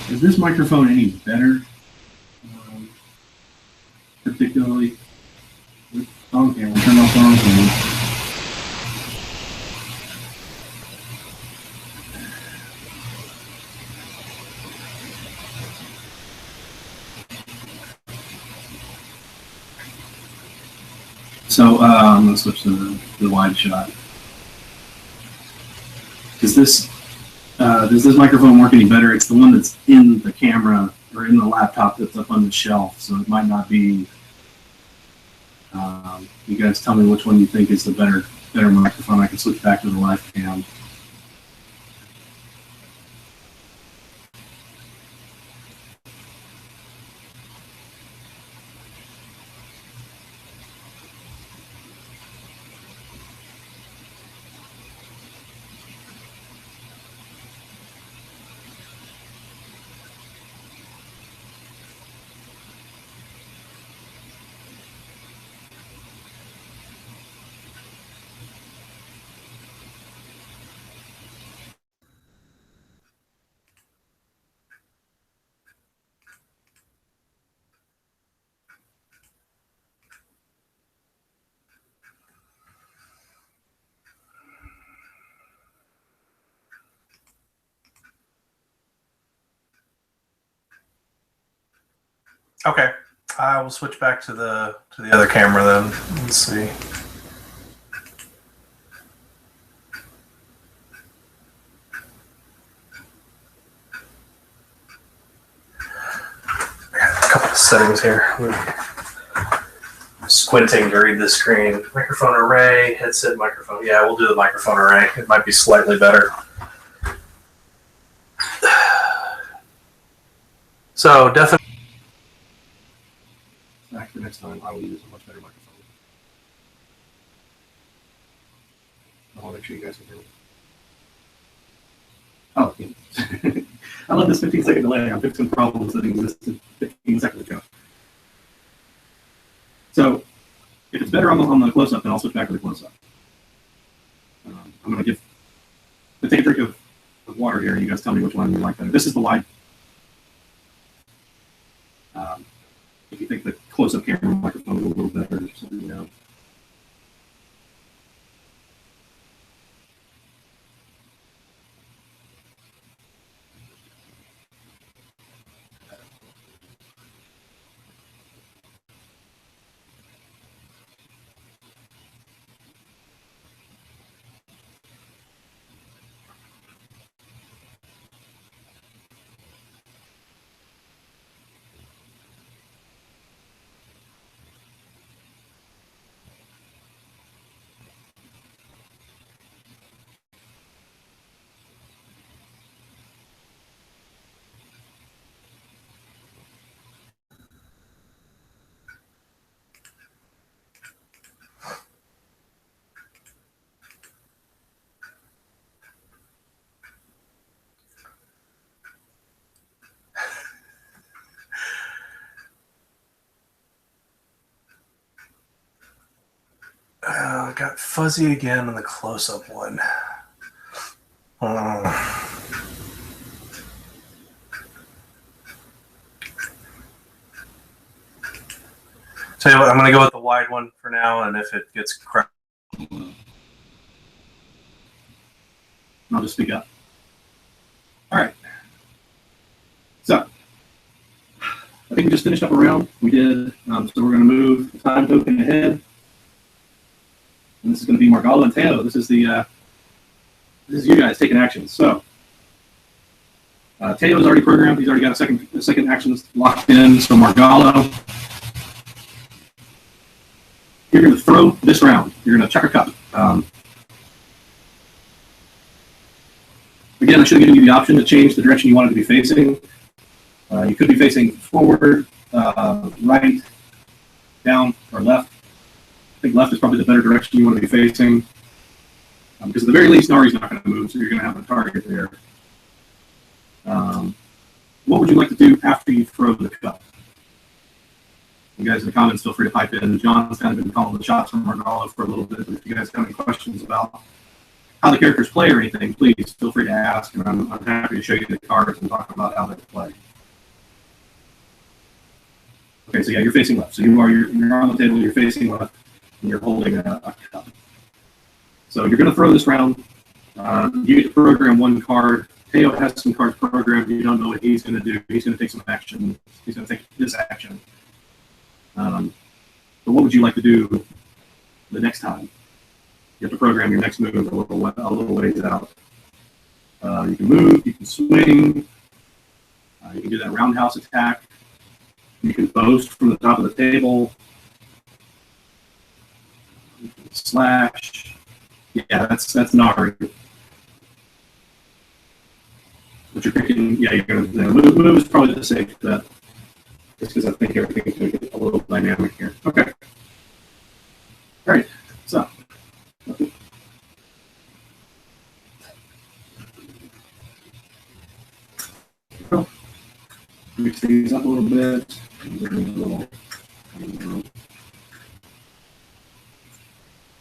Is this microphone any better? Particularly with phone camera. Turn off phone camera. So I'm going to switch to the wide shot. Does this microphone work any better? It's the one that's in the camera or in the laptop that's up on the shelf, so it might not be. You guys tell me which one you think is the better microphone. I can switch back to the live cam. Okay. I will switch back to the other camera then. Let's see. I got a couple of settings here. I'm squinting to read the screen. Microphone array, headset microphone. Yeah, we'll do the microphone array. It might be slightly better. So definitely. After next time, I will use a much better microphone. I want to make sure you guys can hear me. Oh, yeah. I love this 15-second delay. I'm fixing problems that existed 15 seconds ago. So, if it's better on the close-up, then I'll switch back to the close-up. I'm going to take a drink of water here, and you guys tell me which one you like better. This is the wide. If you think the close-up camera microphone is a little better, just let me know. Got fuzzy again on the close-up one. Tell you what, I'm going to go with the wide one for now, and if it gets cracked, I'll just speak up. All right. So, I think we just finished up a round. We did. So we're going to move the time token ahead. And this is going to be Margallo and Teo. This is you guys taking actions. So Teo is already programmed. He's already got a second action locked in. So Margallo, you're going to throw this round. You're going to chuck a cup. Again, I should have given you the option to change the direction you wanted to be facing. You could be facing forward, right, down, or left. I think left is probably the better direction you want to be facing. Because at the very least, Nari's not going to move, so you're going to have a target there. What would you like to do after you throw the cup? You guys in the comments, feel free to pipe in. John's kind of been calling the shots from Margallo for a little bit, but if you guys have any questions about how the characters play or anything, please feel free to ask, and I'm happy to show you the cards and talk about how they play. Okay, so yeah, you're facing left. So you're on the table, you're facing left, and you're holding a cup. So you're going to throw this round. You get to program one card. Teo has some cards programmed. You don't know what he's going to do. He's going to take some action. He's going to take this action. But what would you like to do the next time? You have to program your next move a little ways out. You can move. You can swing. You can do that roundhouse attack. You can boast from the top of the table. You can slash. Yeah, that's Nari. But you're picking, yeah, you're going to move is probably the safe bet. Just because I think everything's going to get a little dynamic here. Okay. All right. So. Mix these up a little bit.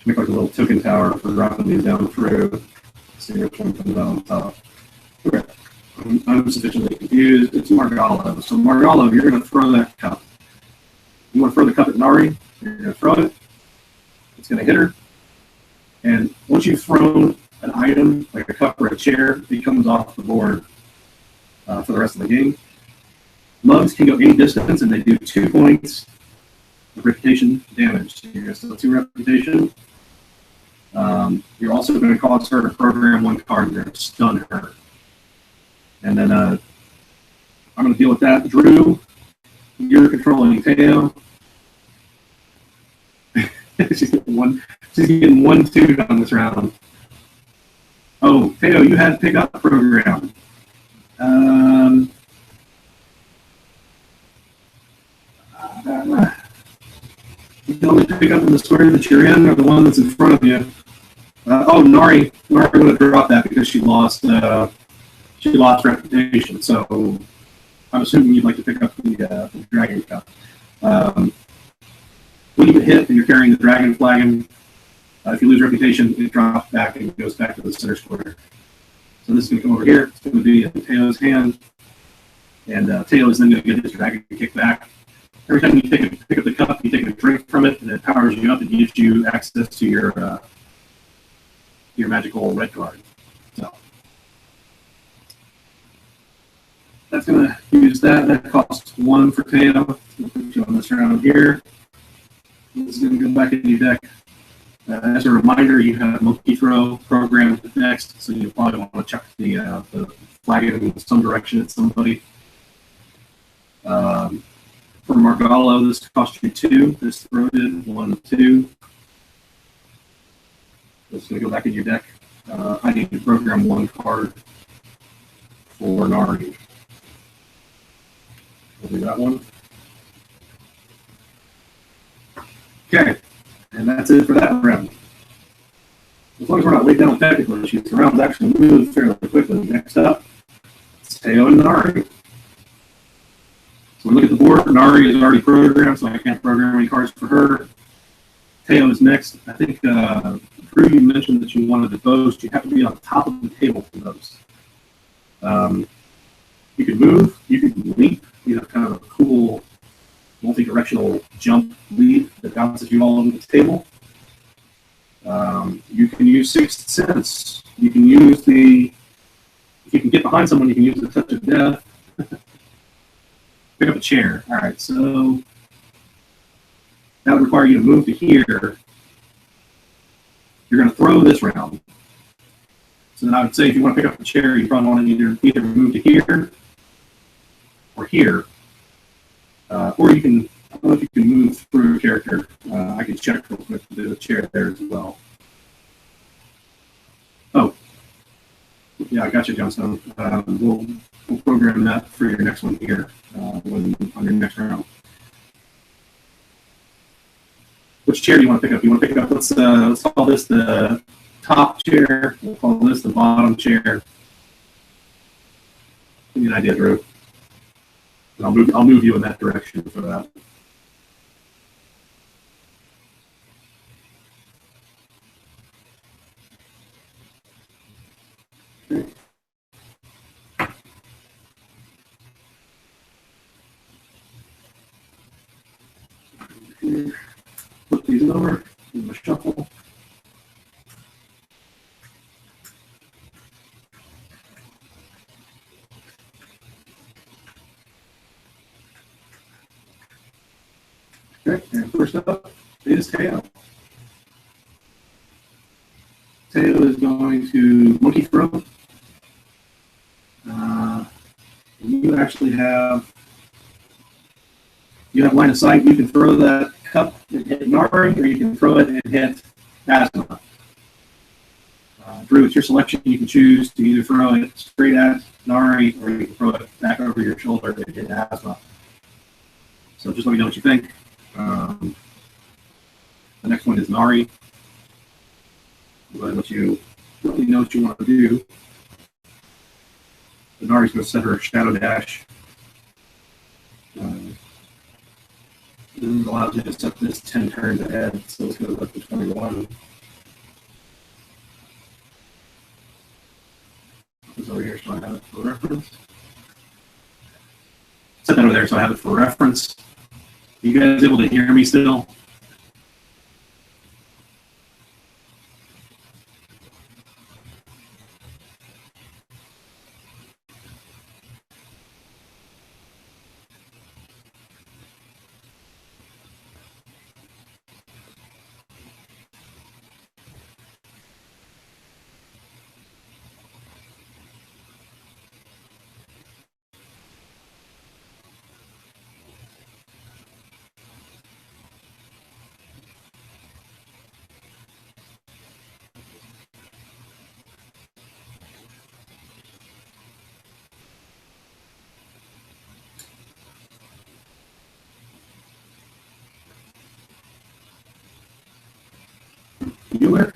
Make like a little token tower for dropping these down through. See which one comes out on top. Okay. I'm sufficiently confused. It's Margallo. So Margallo, you're going to throw that cup. You want to throw the cup at Nari. You're going to throw it. It's going to hit her. And once you've thrown an item, like a cup or a chair, it comes off the board for the rest of the game. Mugs can go any distance, and they do 2 points of reputation damage. So you're still 2 reputation. You're also going to cause her to program 1 card. You're going to stun her. And then I'm going to deal with that. Drew, you're controlling Teo. She's getting 1 2 on this round. Oh, Teo, you had pickup program. You can only pick up in the square that you're in or the one that's in front of you. Nari would have dropped that because she lost reputation. So I'm assuming you'd like to pick up the Dragon Cup. When you get hit and you're carrying the Dragon Flagon, if you lose reputation, it drops back and goes back to the center square. So this is going to come over here. It's going to be in Teo's hand. And Teo is then going to get his dragon kick back. Every time you pick up the cup, you take a drink from it, and it powers you up and gives you access to your magical red card. So that's going to use that. That costs 1 for Teo. We'll put you on this round here. This is going to go back in your deck. As a reminder, you have Monkey Throw programmed next, so you'll probably want to chuck the flagon in some direction at somebody. For Margallo, this cost you 2. This throw did 1, 2. This is going to go back in your deck. I need to program 1 card for Nari. We'll do that one. Okay, and that's it for that round. As long as we're not weighed down with technical issues, the round's actually moved fairly quickly. Next up, it's Teo and Nari. So we look at the board. Nari is already programmed, so I can't program any cards for her. Teo is next. I think, Drew, you mentioned that you wanted to boast. You have to be on top of the table for those. You can move. You can leap. You have kind of a cool multi-directional jump lead that bounces you all over the table. You can use Sixth Sense. You can use if you can get behind someone, you can use the Touch of Death. Pick up a chair. All right, so that would require you to move to here. You're going to throw this round. So then I would say if you want to pick up a chair, you probably want to either move to here or here. Or you can, I don't know if you can move through a character. I can check real quick to do a chair there as well. Oh, yeah, I got you, Johnstone. We'll program that for your next one here on your next round. Which chair do you want to pick up? You want to pick up, let's call this the top chair. We'll call this the bottom chair. Give me an idea, Drew. And I'll move you in that direction for that. Okay. Flip these over, give them a shuffle. Okay, and first up is Teo. Teo is going to Monkey Throw. You actually have line of sight. You can throw that cup and hit Nari, or you can throw it and hit Asma. Drew, it's your selection. You can choose to either throw it straight at Nari, or you can throw it back over your shoulder and hit Asma. So just let me know what you think. The next one is Nari. Let you really know what you want to do. The Nari's going to set her Shadow Dash. This allows you to set this 10 turns ahead, so it's going to look to 21. This over here, so I have it for reference. Set that over there, so I have it for reference. Are you guys able to hear me still? Bueller.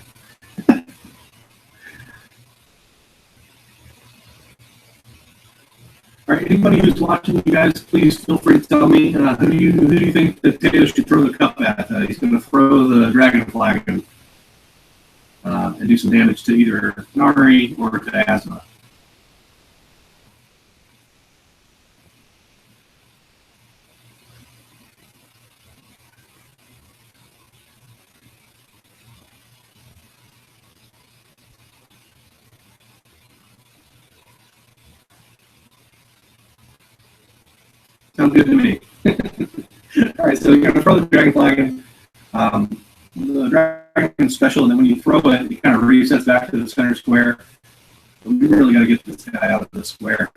All right, anybody who's watching, you guys, please feel free to tell me who do you think that Tato should throw the cup at? He's going to throw the Dragon Flagon and do some damage to either Nari or to Asma. Sounds good to me. All right, so you're going to throw the Dragon Flagon. The Dragon special, and then when you throw it, it kind of resets back to the center square. We really got to get this guy out of the square.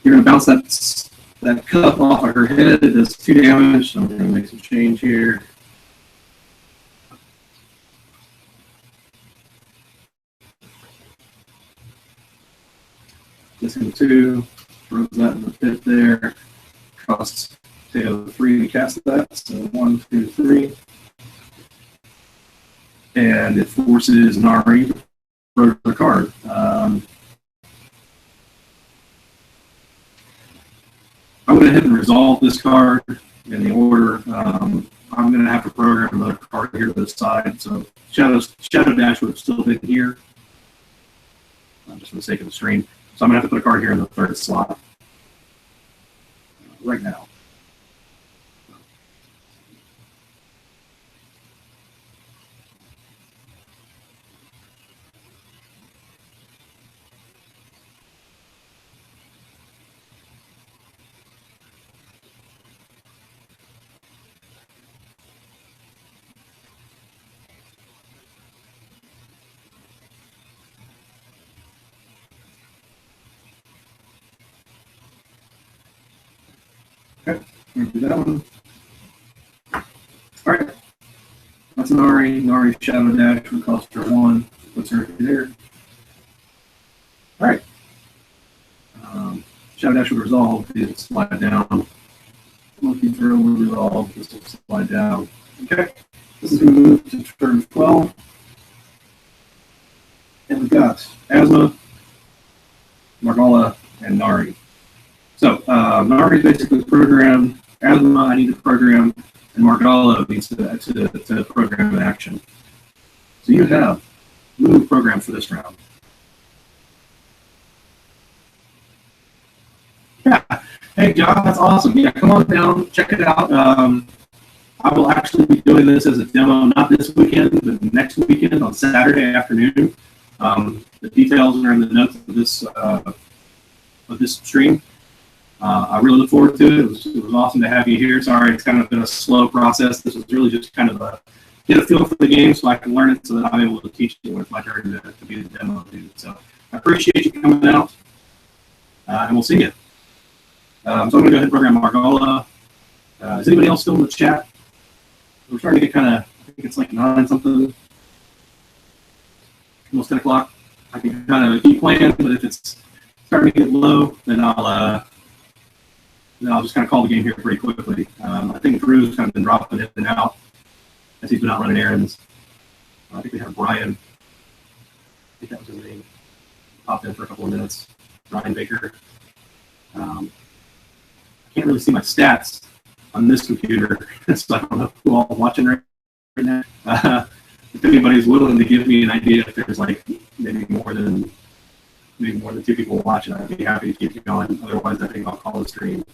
You're going to bounce that cup off of her head. It does 2 damage, so I'm going to make some change here. This one 2, throws that in the pit there. Costs Tato 3 to cast that, so 1, 2, 3. And it forces Nari to throw the card. I went ahead and resolved this card in the order. I'm going to have to program another card here to the side. So Shadow Dash would have still been here, just for the sake of the stream. So I'm going to have to put a card here in the 3rd slot right now. Okay, we'll do that one. All right, that's Nari. Nari Shadow Dash would cost her 1. Puts her there. All right. Shadow Dash would resolve. It slide down. Monkey Throw will resolve. This will slide down. Okay. This is going to move to turn 12. And we've got Asma, Margala, and Nari. So Nari is basically programmed. Asma, I need to program, and Margala needs to program an action. So you have move programs for this round. Yeah. Hey, Geoff, that's awesome. Yeah, come on down, check it out. I will actually be doing this as a demo, not this weekend, but next weekend on Saturday afternoon. The details are in the notes of this stream. I really look forward to it. It was awesome to have you here. Sorry, it's kind of been a slow process. This was really just kind of get a feel for the game so I can learn it so that I'm able to teach it when it's my turn to be the demo dude. So I appreciate you coming out, and we'll see you. So I'm going to go ahead and program Margala. Is anybody else still in the chat? We're starting to get kind of, I think it's like 9 something, almost 10 o'clock. I can kind of keep playing, but if it's starting to get low, then I'll just kind of call the game here pretty quickly. I think Drew's kind of been dropping in and out as he's been out running errands. I think we have Brian. I think that was his name. Popped in for a couple of minutes. Brian Baker. I can't really see my stats on this computer, so I don't know who all watching right now. If anybody's willing to give me an idea if there's like maybe more than 2 people watching, I'd be happy to keep going. Otherwise, I think I'll call the stream.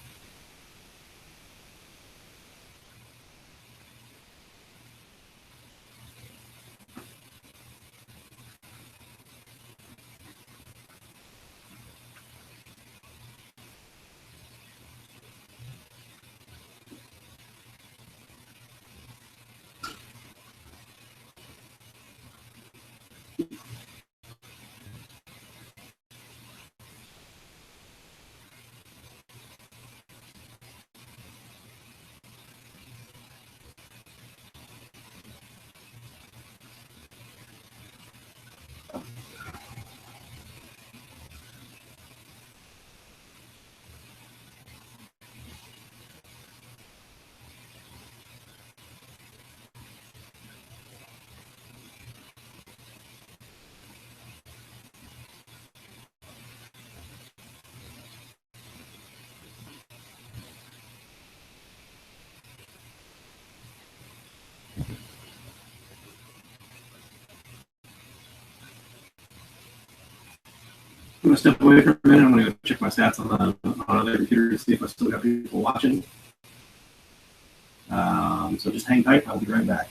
I'm going to step away for a minute. I'm going to go check my stats on other computer to see if I still got people watching. So just hang tight. I'll be right back.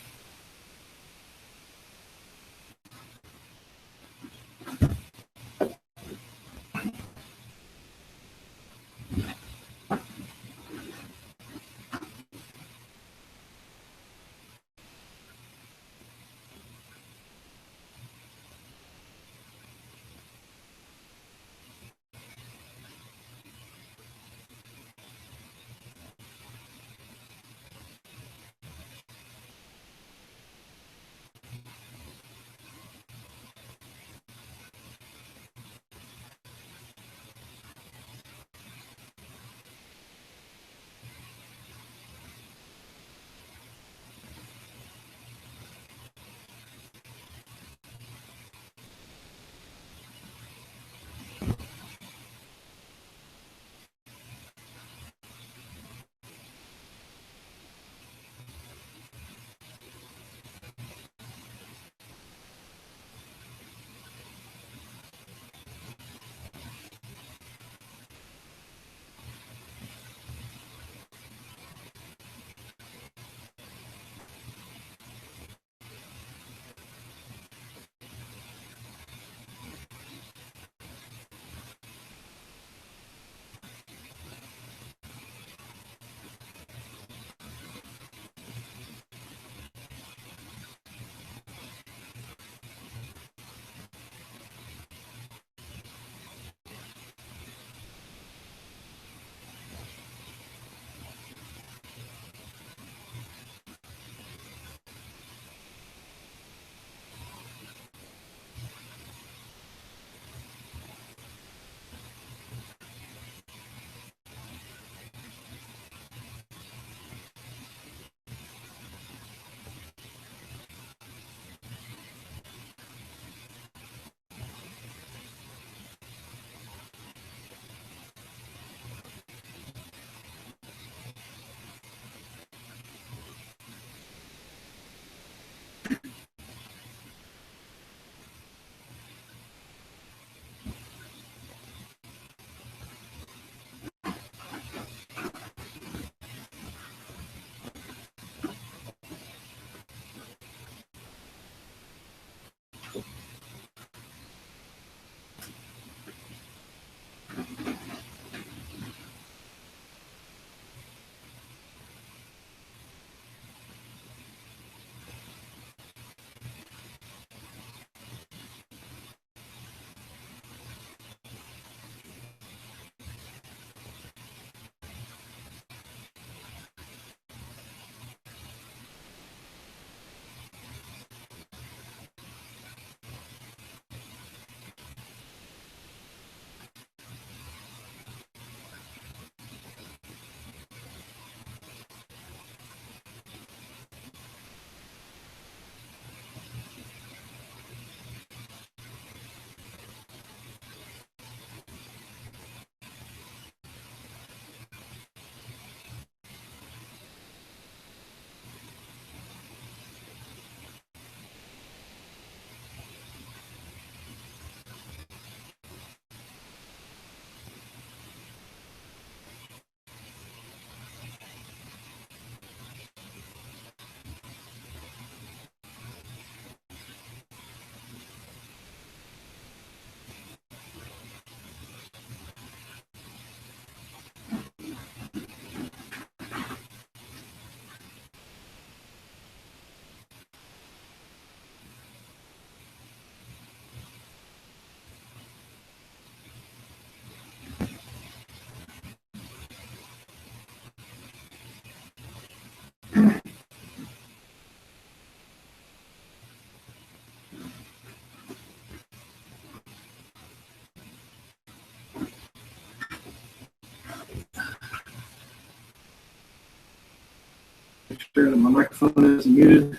Make sure that my microphone isn't muted.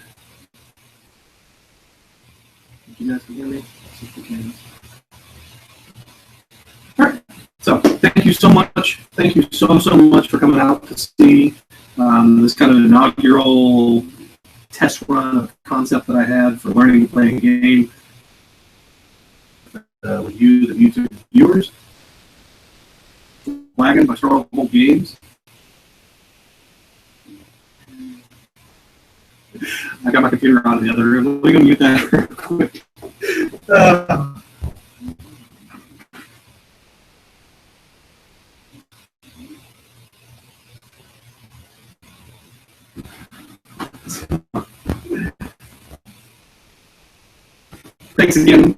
You guys can hear me? See if you can. All right. So thank you so much. Thank you so much for coming out to see this kind of inaugural test run of concept that I had for learning to play a game with you, the YouTube viewers. Games. I got my computer on in the other room. Let me go mute that real quick. Thanks again.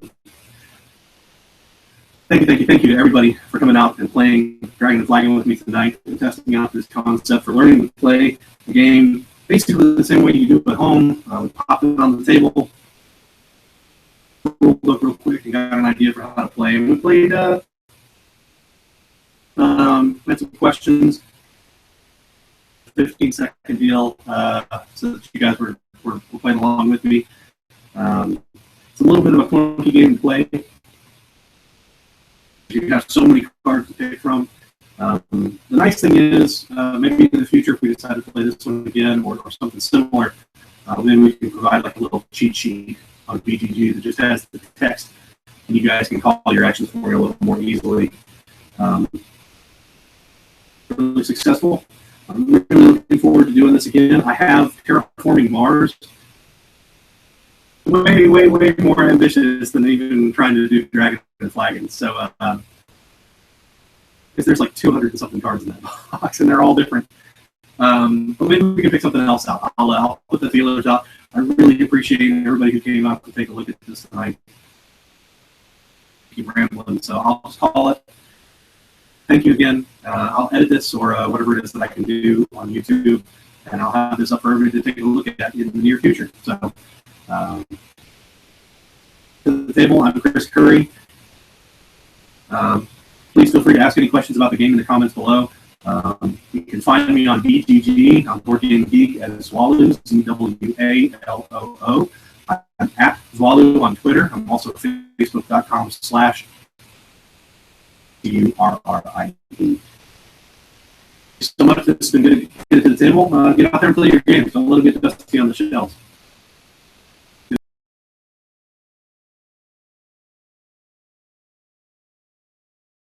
Thank you to everybody for coming out and playing Dragon Flagon with me tonight and testing out this concept for learning to play the game basically the same way you do it at home. We popped it on the table, rolled up real quick, and got an idea for how to play. And we played, had some questions, 15-second deal, so that you guys were playing along with me. It's a little bit of a clunky game to play. You have so many cards to pick from. The nice thing is, maybe in the future, if we decide to play this one again or something similar, then we can provide like a little cheat sheet on BGG that just has the text, and you guys can call your actions for you a little more easily. Really successful. I'm really looking forward to doing this again. I have Terraforming Mars. Way more ambitious than even trying to do Dragon Flagon. So, because there's like 200 and something cards in that box, and they're all different. But maybe we can pick something else out. I'll put the feelers out. I really appreciate everybody who came out to take a look at this tonight. Keep rambling, so I'll just call it. Thank you again. I'll edit this or whatever it is that I can do on YouTube, and I'll have this up for everybody to take a look at in the near future. So. To the table, I'm Chris Curry. Please feel free to ask any questions about the game in the comments below. You can find me on BGG, on Board Game Geek as Zwaloo, ZWALOO. I'm at Zwaloo on Twitter. I'm also at facebook.com/DURRIE. So much that's been good to get to the table. Get out there and play your games. Don't let them get dusty on the shelves.